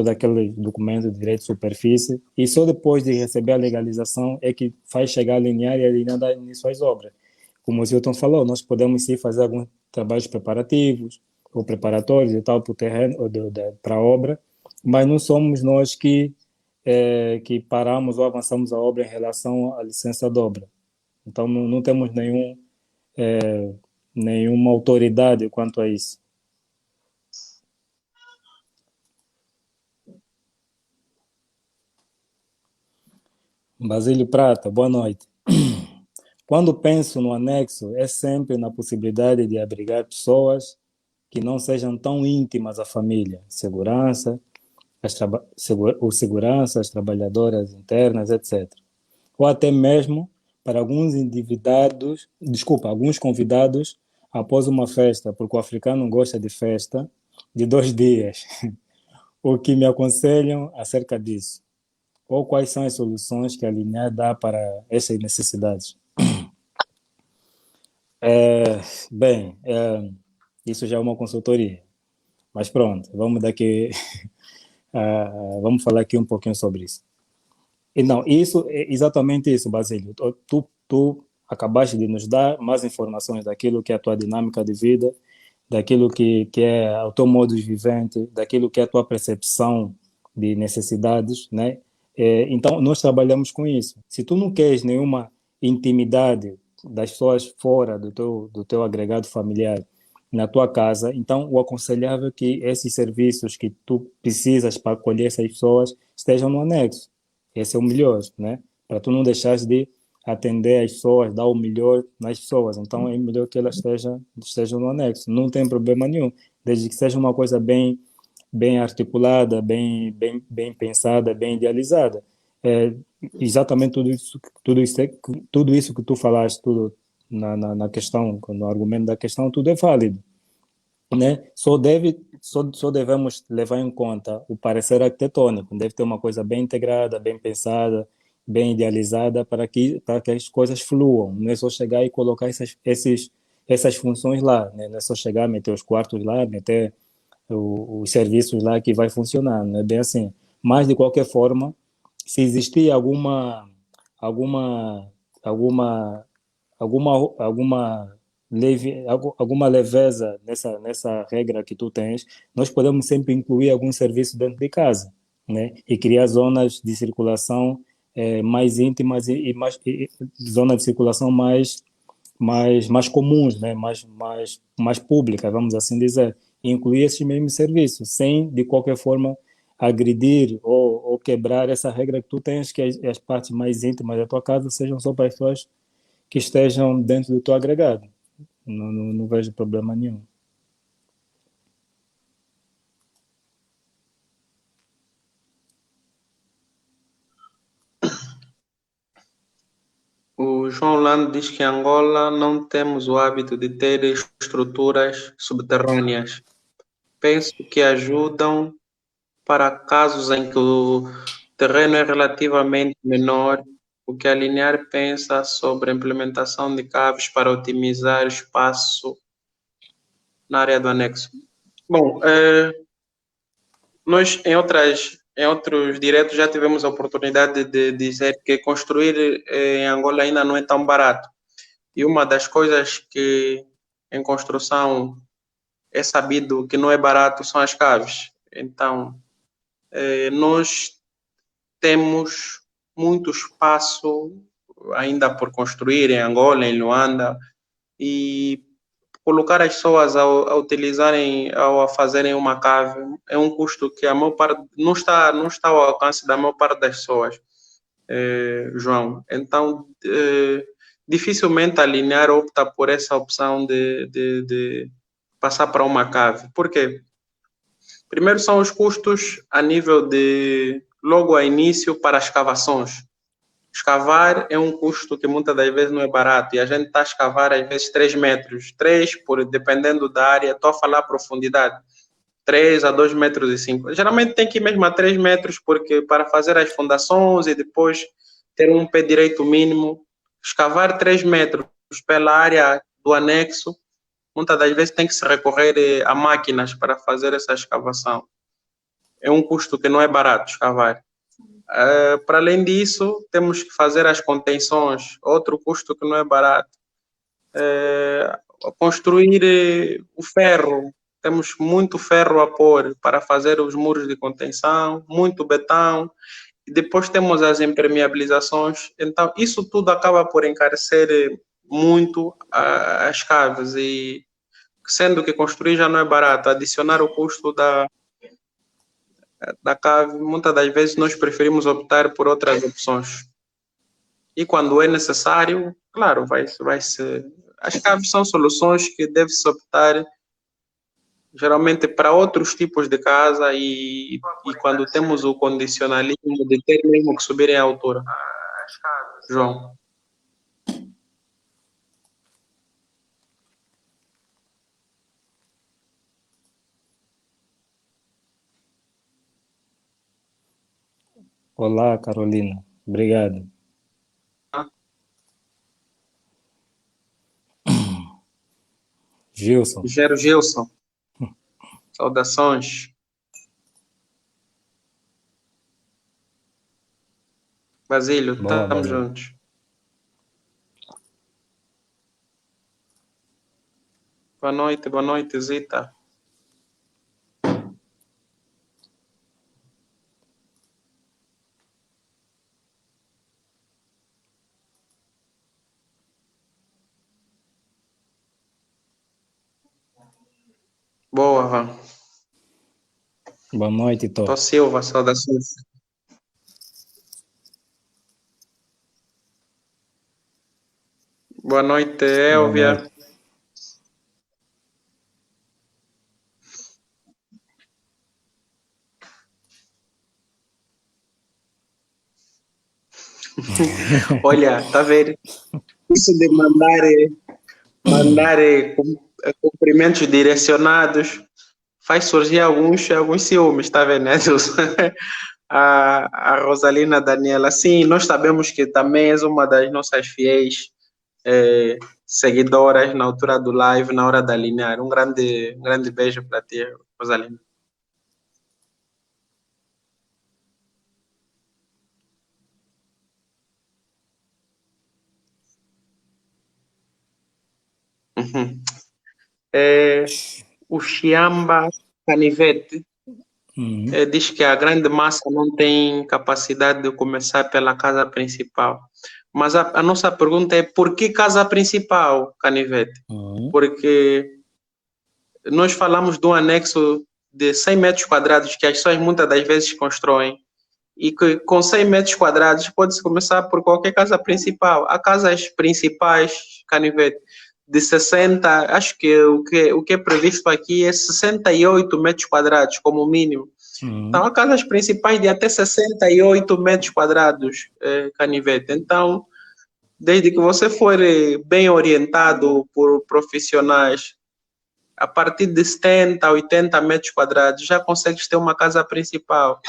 aquele documento de direito de superfície, e só depois de receber a legalização é que faz chegar a Linear e a Linear dá início às obras. Como o Zilton falou, nós podemos sim fazer alguns trabalhos preparativos ou preparatórios e tal para o terreno, para a obra, mas não somos nós que paramos ou avançamos a obra em relação à licença de obra. Então não temos nenhuma autoridade quanto a isso. Basílio Prata, boa noite. Quando penso no anexo, é sempre na possibilidade de abrigar pessoas que não sejam tão íntimas à família, segurança, as trabalhadoras internas, etc. Ou até mesmo para alguns convidados após uma festa, porque o africano gosta de festa de 2 dias. O que me aconselham acerca disso? Ou quais são as soluções que a Linear dá para essas necessidades? Bem, isso já é uma consultoria. Mas pronto, vamos daqui, vamos falar aqui um pouquinho sobre isso. E não, isso é exatamente isso, Basílio. Tu acabaste de nos dar mais informações daquilo que é a tua dinâmica de vida, daquilo que é o teu modo de vivente, daquilo que é a tua percepção de necessidades, né? Então, nós trabalhamos com isso. Se tu não queres nenhuma intimidade das pessoas fora do teu agregado familiar na tua casa, então o aconselhável é que esses serviços que tu precisas para acolher essas pessoas estejam no anexo. Esse é o melhor, né? Para tu não deixares de atender as pessoas, dar o melhor nas pessoas. Então é melhor que elas estejam no anexo. Não tem problema nenhum, desde que seja uma coisa bem articulada, bem pensada, bem idealizada. É, exatamente tudo isso que tu falaste, tudo na questão, no argumento da questão, tudo é válido, né? Só devemos levar em conta o parecer arquitetônico. Deve ter uma coisa bem integrada, bem pensada, bem idealizada para que as coisas fluam. Não é só chegar e colocar essas funções lá, né? Não é só chegar, meter os quartos lá, meter os serviços lá que vai funcionar. Não é bem assim. Mas de qualquer forma, se existir alguma alguma alguma leveza nessa regra que tu tens, nós podemos sempre incluir algum serviço dentro de casa, né? E criar zonas de circulação mais íntimas e zonas de circulação mais comuns, né? Mais públicas, vamos assim dizer. E incluir esses mesmos serviços, sem, de qualquer forma, agredir ou quebrar essa regra que tu tens, que as partes mais íntimas da tua casa sejam só para as pessoas que estejam dentro do teu agregado. Não vejo problema nenhum. O João Lando diz que em Angola não temos o hábito de ter estruturas subterrâneas. Penso que ajudam para casos em que o terreno é relativamente menor. O que a Linear pensa sobre a implementação de caves para otimizar o espaço na área do anexo? Bom, nós em outros diretos já tivemos a oportunidade de dizer que construir em Angola ainda não é tão barato. E uma das coisas que em construção é sabido que não é barato são as caves. Então, nós temos muito espaço ainda por construir em Angola, em Luanda, e colocar as pessoas a utilizarem, a fazerem uma cave, é um custo que a maior parte não está ao alcance da maior parte das pessoas, João. Então, dificilmente a Linear opta por essa opção de passar para uma cave. Por quê? Primeiro são os custos a nível de logo a início para as escavações. Escavar é um custo que muitas das vezes não é barato e a gente está a escavar às vezes 3 metros. 3, dependendo da área, estou a falar a profundidade. 3 a 2 metros e 5. Geralmente tem que ir mesmo a 3 metros porque para fazer as fundações e depois ter um pé direito mínimo, escavar 3 metros pela área do anexo, muitas das vezes tem que se recorrer a máquinas para fazer essa escavação. É um custo que não é barato escavar. Para além disso, temos que fazer as contenções, outro custo que não é barato. Construir o ferro, temos muito ferro a pôr para fazer os muros de contenção, muito betão, e depois temos as impermeabilizações. Então, isso tudo acaba por encarecer muito as caves, e sendo que construir já não é barato, adicionar o custo da cave, muitas das vezes nós preferimos optar por outras opções. E quando é necessário, claro, vai ser. As caves são soluções que deve-se optar geralmente para outros tipos de casa e quando temos o condicionalismo de ter mesmo que subir em altura. João. Olá, Carolina. Obrigado. Gilson. Gero Gilson. Saudações. Basílio, Boa, estamos Basílio. juntos. Boa noite, Zita. Boa, Van. Boa noite, Tô Tó. Silva, saudações. Boa noite, Boa Elvia. noite. Olha, tá vendo? Isso de mandar cumprimentos direcionados faz surgir alguns ciúmes, tá vendo, né, Deus? A Rosalina Daniela, sim, nós sabemos que também és uma das nossas fiéis seguidoras na altura do live, na hora da linear. Um grande beijo para ti, Rosalina. O Chiamba Canivete Uhum. diz que a grande massa não tem capacidade de começar pela casa principal. Mas a nossa pergunta é por que casa principal, Canivete? Uhum. Porque nós falamos de um anexo de 100 metros quadrados que as pessoas muitas das vezes constroem e que com 100 metros quadrados pode-se começar por qualquer casa principal. Há casas principais, Canivete, de 60, acho que o que é previsto aqui é 68 metros quadrados como mínimo. Então, Uhum. há casas principais de até 68 metros quadrados, Canivete. Então, desde que você for bem orientado por profissionais, a partir de 70, 80 metros quadrados, já consegues ter uma casa principal.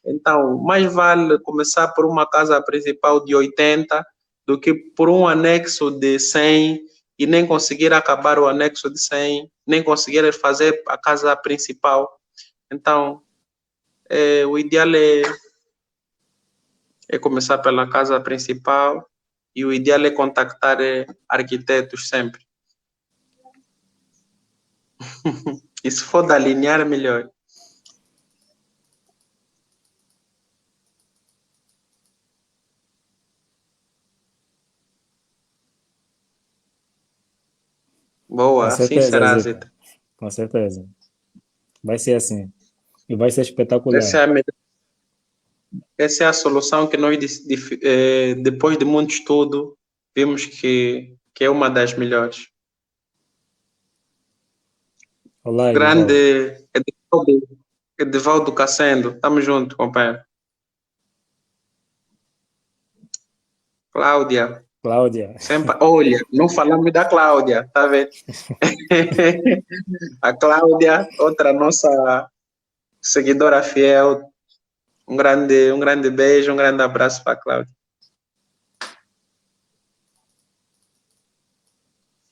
Então, mais vale começar por uma casa principal de 80 do que por um anexo de 100 e nem conseguir acabar o anexo de 100, nem conseguir fazer a casa principal. Então, o ideal é começar pela casa principal e o ideal é contactar arquitetos sempre. E se for da linear, melhor. Com Boa, assim certeza, será, Zico. Zita. Com certeza. Vai ser assim. E vai ser Essa espetacular. é a, essa é a solução que nós, depois de muito estudo, vimos que é uma das melhores. Olá, Edivaldo. Grande Edivaldo Cacendo. Tamo junto, companheiro. Cláudia. Cláudia. Sempre, olha, não falamos da Cláudia, tá vendo? A Cláudia, outra nossa seguidora fiel. Um grande beijo, um grande abraço para a Cláudia.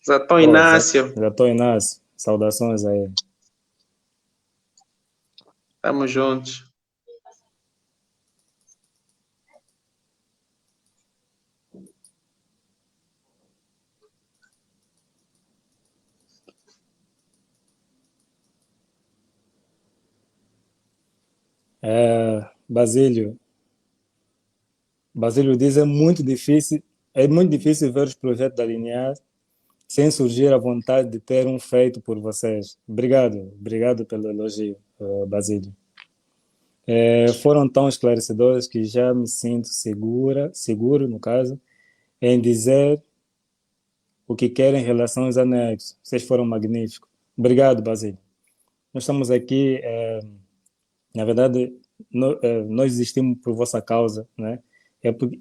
Zatão Oh, Inácio, já estou Inácio. Saudações aí. tamo juntos. Basílio. Basílio diz é muito difícil ver os projetos da Linear sem surgir a vontade de ter um feito por vocês. Obrigado pelo elogio, Basílio. Foram tão esclarecedores que já me sinto seguro, no caso, em dizer o que querem em relação aos anexos. Vocês foram magníficos. Obrigado, Basílio. Nós estamos aqui, na verdade, nós existimos por vossa causa, né?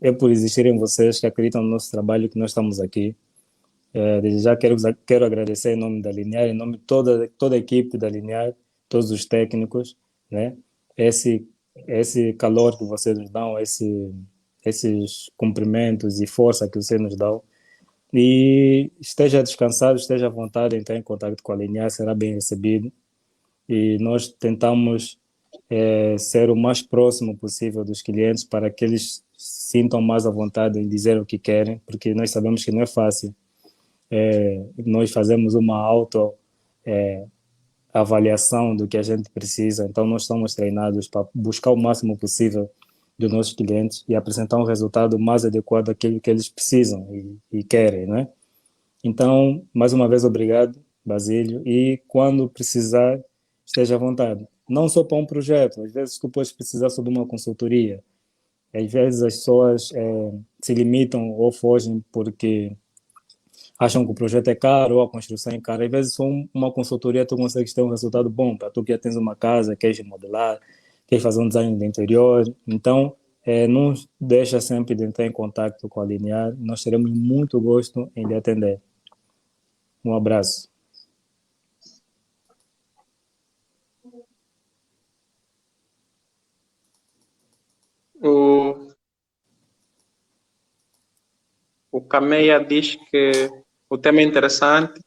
É por existirem vocês que acreditam no nosso trabalho que nós estamos aqui. Desde já quero agradecer em nome da Linear, em nome de toda a equipe da Linear, todos os técnicos, né? Esse, esse calor que vocês nos dão, esses cumprimentos e força que vocês nos dão. E esteja descansado, esteja à vontade em entrar em contato com a Linear, será bem recebido. E nós tentamos ser o mais próximo possível dos clientes para que eles sintam mais à vontade em dizer o que querem, porque nós sabemos que não é fácil. Nós fazemos uma avaliação do que a gente precisa, então nós estamos treinados para buscar o máximo possível dos nossos clientes e apresentar um resultado mais adequado àquilo que eles precisam e querem, né? Então, mais uma vez, obrigado, Basílio, e quando precisar, esteja à vontade. Não só para um projeto, às vezes tu podes precisar só de uma consultoria, às vezes as pessoas se limitam ou fogem porque acham que o projeto é caro ou a construção é cara. Às vezes, só uma consultoria tu consegues ter um resultado bom. Para tu que já tens uma casa, queres modelar, queres fazer um design de interior. Então, não deixa sempre de entrar em contato com a Linear. Nós teremos muito gosto em lhe atender. Um abraço. O, o Cameia diz que o tema é interessante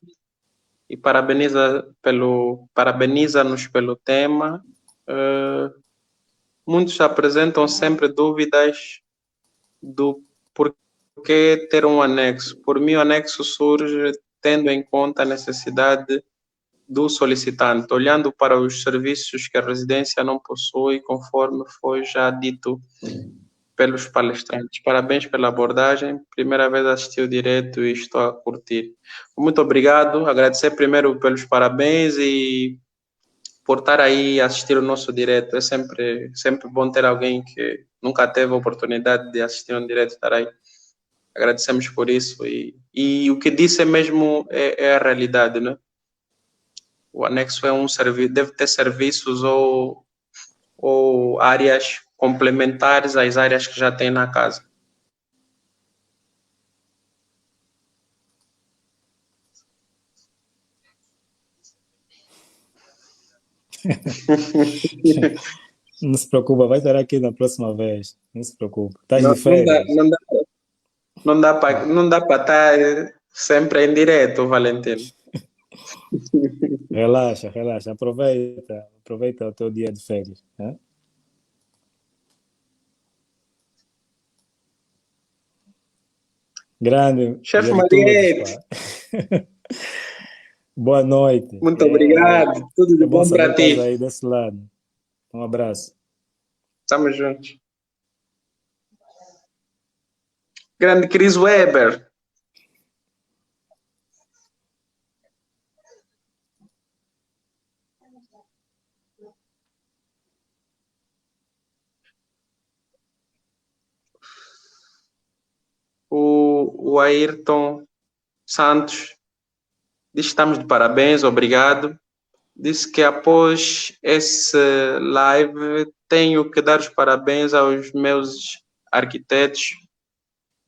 e parabeniza-nos pelo tema. Muitos apresentam sempre dúvidas do porquê ter um anexo. Por mim, o anexo surge tendo em conta a necessidade do solicitante, olhando para os serviços que a residência não possui, conforme foi já dito pelos palestrantes. Parabéns pela abordagem. Primeira vez assisti o direto e estou a curtir. Muito obrigado. Agradecer primeiro pelos parabéns e por estar aí a assistir o nosso direto. É sempre bom ter alguém que nunca teve a oportunidade de assistir um direto estar aí. Agradecemos por isso. E o que disse é mesmo é a realidade, né? O anexo é um serviço, deve ter serviços ou áreas complementares às áreas que já tem na casa. Não se preocupa, vai estar aqui na próxima vez. Não se preocupa. Estás Não, de férias? não dá para estar sempre em direto, Valentino. Relaxa, relaxa. Aproveita o teu dia de férias. Né? Grande Chefe virtudes, Mariette, pá. Boa noite. muito obrigado. Tudo É de bom bom saber para que estás ti. aí desse lado. Um abraço. Estamos juntos. Grande Chris Weber. O Ayrton Santos diz que estamos de parabéns, obrigado. Disse que após esse live tenho que dar os parabéns aos meus arquitetos.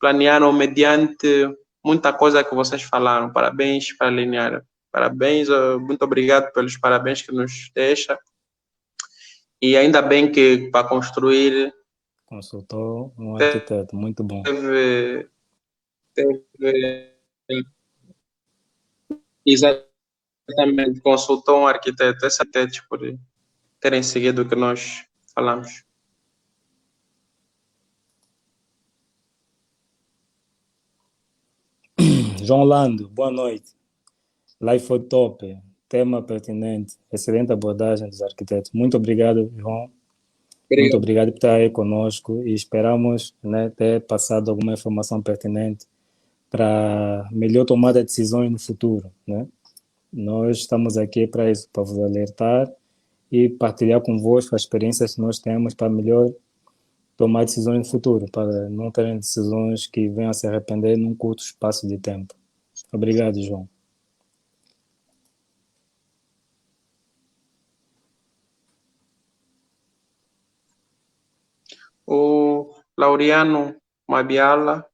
Planearam mediante muita coisa que vocês falaram. Parabéns para a Linear. Parabéns, muito obrigado pelos parabéns que nos deixa. E ainda bem que para construir Consultou um arquiteto. Muito bom. teve exatamente, consultou um arquiteto. Esse arquiteto por terem seguido o que nós falamos. João Lando, boa noite. Live foi top. Tema pertinente. Excelente abordagem dos arquitetos. Muito obrigado, João. Muito Obrigado. obrigado por estar aí conosco e esperamos, né, ter passado alguma informação pertinente para melhor tomada de decisões no futuro, né? Nós estamos aqui para isso, para vos alertar e partilhar convosco as experiências que nós temos para melhor tomar decisões no futuro, para não terem decisões que venham a se arrepender num curto espaço de tempo. Obrigado, João. O Laureano Mabiala,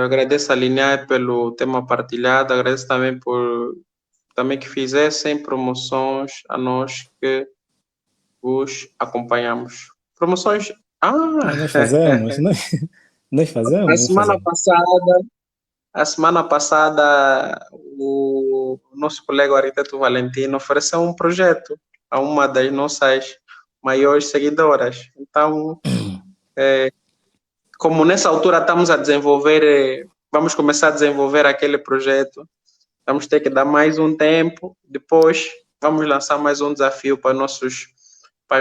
agradeço a Linear pelo tema partilhado, agradeço também por também que fizessem promoções a nós que vos acompanhamos. Promoções. Nós fazemos, nós A fazemos, não semana fazemos. passada, a semana passada, o nosso colega o arquiteto Valentino ofereceu um projeto a uma das nossas maiores seguidoras. Então, como nessa altura estamos a desenvolver, vamos começar a desenvolver aquele projeto, vamos ter que dar mais um tempo, depois vamos lançar mais um desafio para os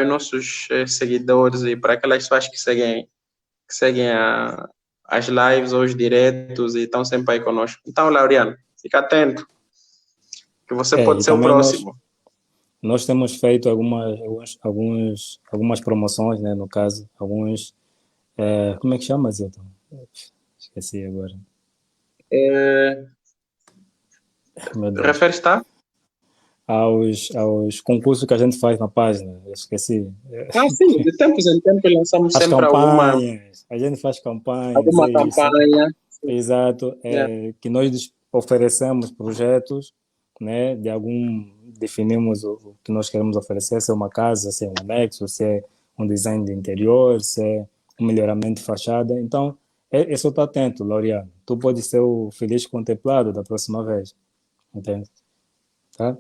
nossos seguidores e para aquelas pessoas que seguem as lives ou os diretos e estão sempre aí conosco. Então, Laureano, fica atento, que você E pode ser o também próximo. nós temos feito algumas promoções, né, no caso, como é que chama, Zilton? Esqueci agora. Meu Deus. Refere-se, tá? Aos concursos que a gente faz na página, eu esqueci. Sim, de tempos em tempos lançamos As sempre alguma, campanhas, a gente faz campanhas, alguma é isso. campanha. Exato, Yeah. que nós oferecemos projetos, né, definimos o que nós queremos oferecer, se é uma casa, se é um anexo, se é um design de interior, se é um melhoramento de fachada. Então, é só estar atento, Laureano. Tu podes ser o feliz contemplado da próxima vez, entende? Tá?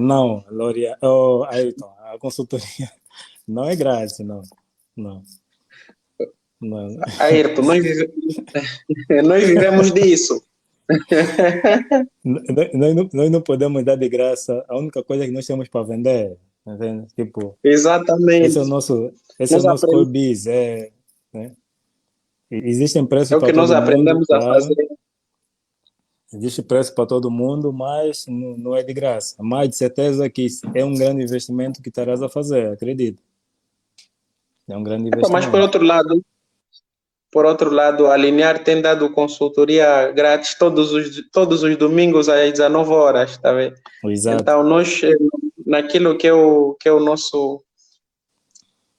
Não, Laureano, Ayrton, a consultoria Não é grátis, não. Não, não. Ayrton, nós vivemos disso. Nós não podemos dar de graça. A única coisa que nós temos para vender, entende? Tipo, Exatamente. esse é o Nós nosso core aprendemos, biz, né? Existem preços é o para que nós todo mundo, aprendemos a claro. fazer. Existe preço para todo mundo, mas não é de graça. Mas de certeza que é um grande investimento que estarás a fazer, acredito. É um grande Epa, mas investimento. por outro lado, a Linear tem dado consultoria grátis todos os domingos às 19 horas, tá vendo? Exato, Então, nós, naquilo que é o nosso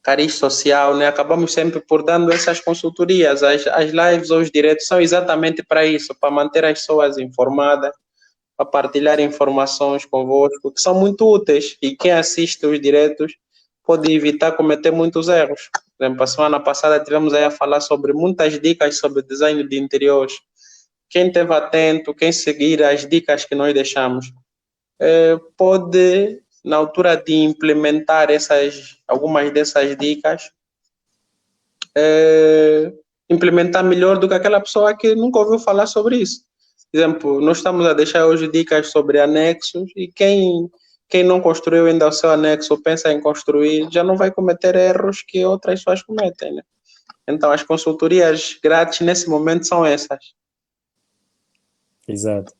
cariz social, né, acabamos sempre por dando essas consultorias. As lives ou os diretos são exatamente para isso, para manter as pessoas informadas, para partilhar informações convosco, que são muito úteis. E quem assiste os diretos pode evitar cometer muitos erros. Por exemplo, a semana passada tivemos aí a falar sobre muitas dicas sobre design de interiores. Quem esteve atento, quem seguir as dicas que nós deixamos, pode, na altura de implementar algumas dessas dicas, implementar melhor do que aquela pessoa que nunca ouviu falar sobre isso. Por exemplo, nós estamos a deixar hoje dicas sobre anexos e quem não construiu ainda o seu anexo ou pensa em construir, já não vai cometer erros que outras pessoas cometem, né? Então, as consultorias grátis nesse momento são essas. exato.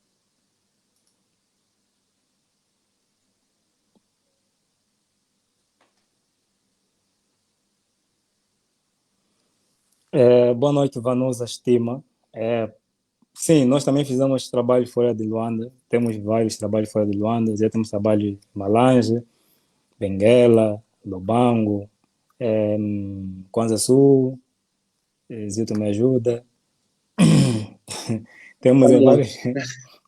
Boa noite, Vanusa Estima. Sim, nós também fizemos trabalho fora de Luanda. Temos vários trabalhos fora de Luanda. Já temos trabalho em Malange, Benguela, Lobango, Kwanza Sul, Zito me ajuda. Temos em Também. várias,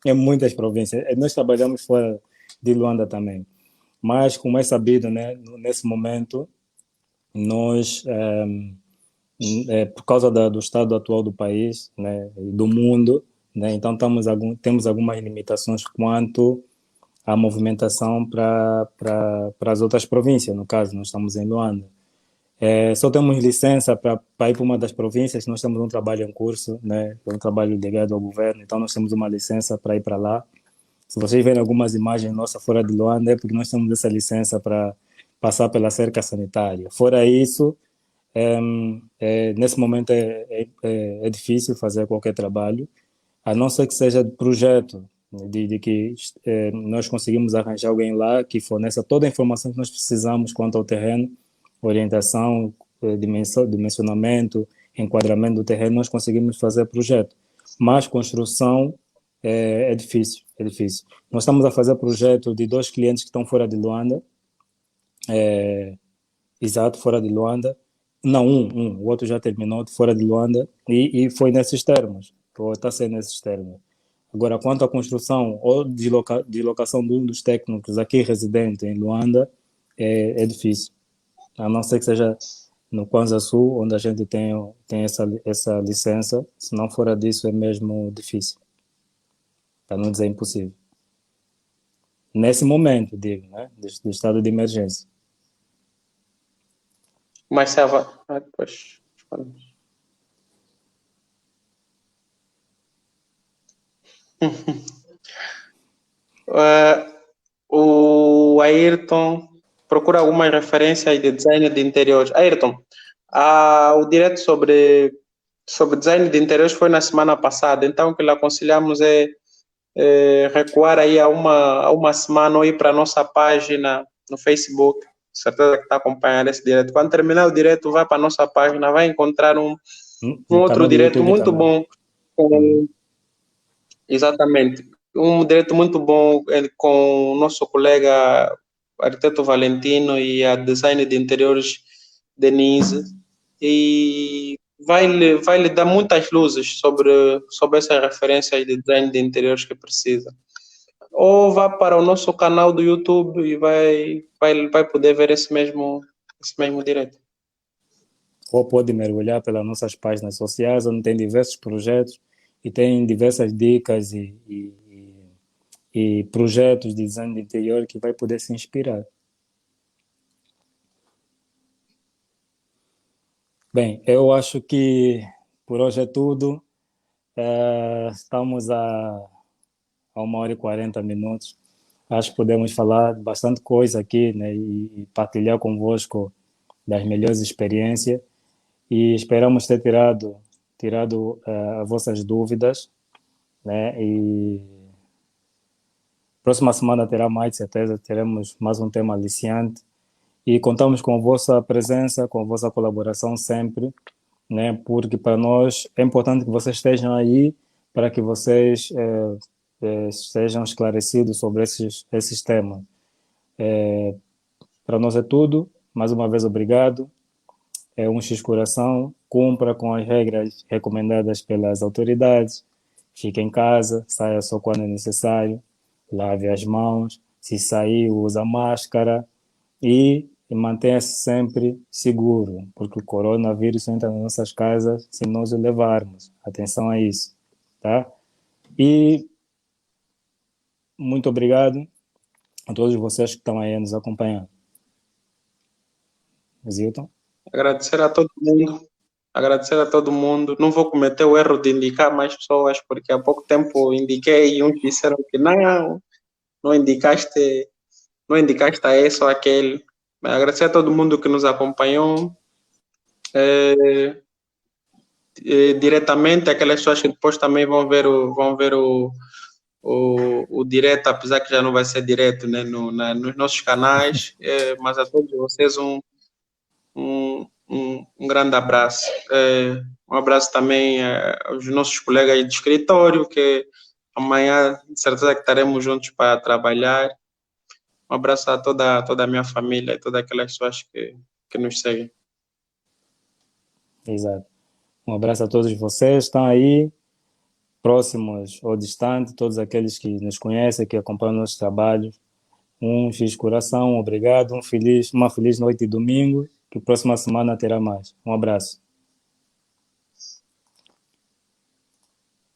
em muitas províncias. Nós trabalhamos fora de Luanda também. Mas, como é sabido, né, nesse momento, nós, por causa do estado atual do país, né, e do mundo, né, então temos algumas limitações quanto à movimentação para as outras províncias. No caso, nós estamos em Luanda. Só temos licença para ir para uma das províncias, nós temos um trabalho em curso, né? É um trabalho ligado ao governo, então nós temos uma licença para ir para lá. Se vocês verem algumas imagens nossas fora de Luanda, é porque nós temos essa licença para passar pela cerca sanitária. Fora isso, nesse momento é difícil fazer qualquer trabalho, a não ser que seja de projeto, de que nós conseguimos arranjar alguém lá que forneça toda a informação que nós precisamos quanto ao terreno, orientação, dimensionamento, enquadramento do terreno, nós conseguimos fazer projeto. Mas construção é difícil, é difícil. Nós estamos a fazer projeto de 2 clientes que estão fora de Luanda, exato, fora de Luanda. Não, o outro já terminou de fora de Luanda e foi nesses termos, ou está sendo nesses termos. Agora, quanto à construção ou de locação de um dos técnicos aqui residente em Luanda, é difícil. A não ser que seja no Kwanza Sul, onde a gente tem essa licença. Se não fora disso, é mesmo difícil, para não dizer impossível. Nesse momento, digo, né, do estado de emergência. Mas Selva, depois. O Ayrton procura algumas referências de design de interiores. Ayrton, o direto sobre design de interiores foi na semana passada, então o que lhe aconselhamos é recuar aí a uma semana ou ir para a nossa página no Facebook. Certeza que está acompanhando esse direto. Quando terminar o direto, vai para a nossa página, vai encontrar um No outro canal do direto YouTube muito também. bom. Exatamente. Um direto muito bom com o nosso colega arquiteto Valentino e a design de interiores Denise. E vai lhe dar muitas luzes sobre essas referências de design de interiores que precisa. Ou vá para o nosso canal do YouTube e vai poder ver esse mesmo direto. Ou pode mergulhar pelas nossas páginas sociais, onde tem diversos projetos e tem diversas dicas e projetos de design de interior que vai poder se inspirar. Bem, eu acho que por hoje é tudo. Estamos a 1 hora e 40 minutos. Acho que podemos falar bastante coisa aqui, né, e partilhar convosco das melhores experiências. E esperamos ter tirado as vossas dúvidas, né? E próxima semana terá mais, de certeza, teremos mais um tema aliciante. E contamos com a vossa presença, com a vossa colaboração sempre, né? Porque para nós é importante que vocês estejam aí para que vocês sejam esclarecidos sobre esses temas. Para nós é tudo. Mais uma vez, obrigado. É um X coração. Cumpra com as regras recomendadas pelas autoridades. Fique em casa, saia só quando é necessário. Lave as mãos. Se sair, usa máscara. E mantenha-se sempre seguro, porque o coronavírus entra nas nossas casas se nós o levarmos. Atenção a isso, tá? E muito obrigado a todos vocês que estão aí a nos acompanhar. Zilton? Agradecer a todo mundo, agradecer a todo mundo. Não vou cometer o erro de indicar mais pessoas, porque há pouco tempo indiquei e uns disseram que não indicaste, não indicaste a esse ou aquele. Mas agradecer a todo mundo que nos acompanhou. Diretamente, aquelas pessoas que depois também vão ver o direto, apesar que já não vai ser direto, né, nos nossos canais. Mas a todos vocês um grande abraço. Um abraço também aos nossos colegas de escritório, que amanhã, de certeza, que estaremos juntos para trabalhar. Um abraço a toda a minha família e todas aquelas pessoas que nos seguem. Exato. Um abraço a todos vocês, estão aí, próximos ou distantes, todos aqueles que nos conhecem, que acompanham nossos trabalhos. Um X coração, obrigado, uma feliz noite de domingo, que próxima semana terá mais. Um abraço.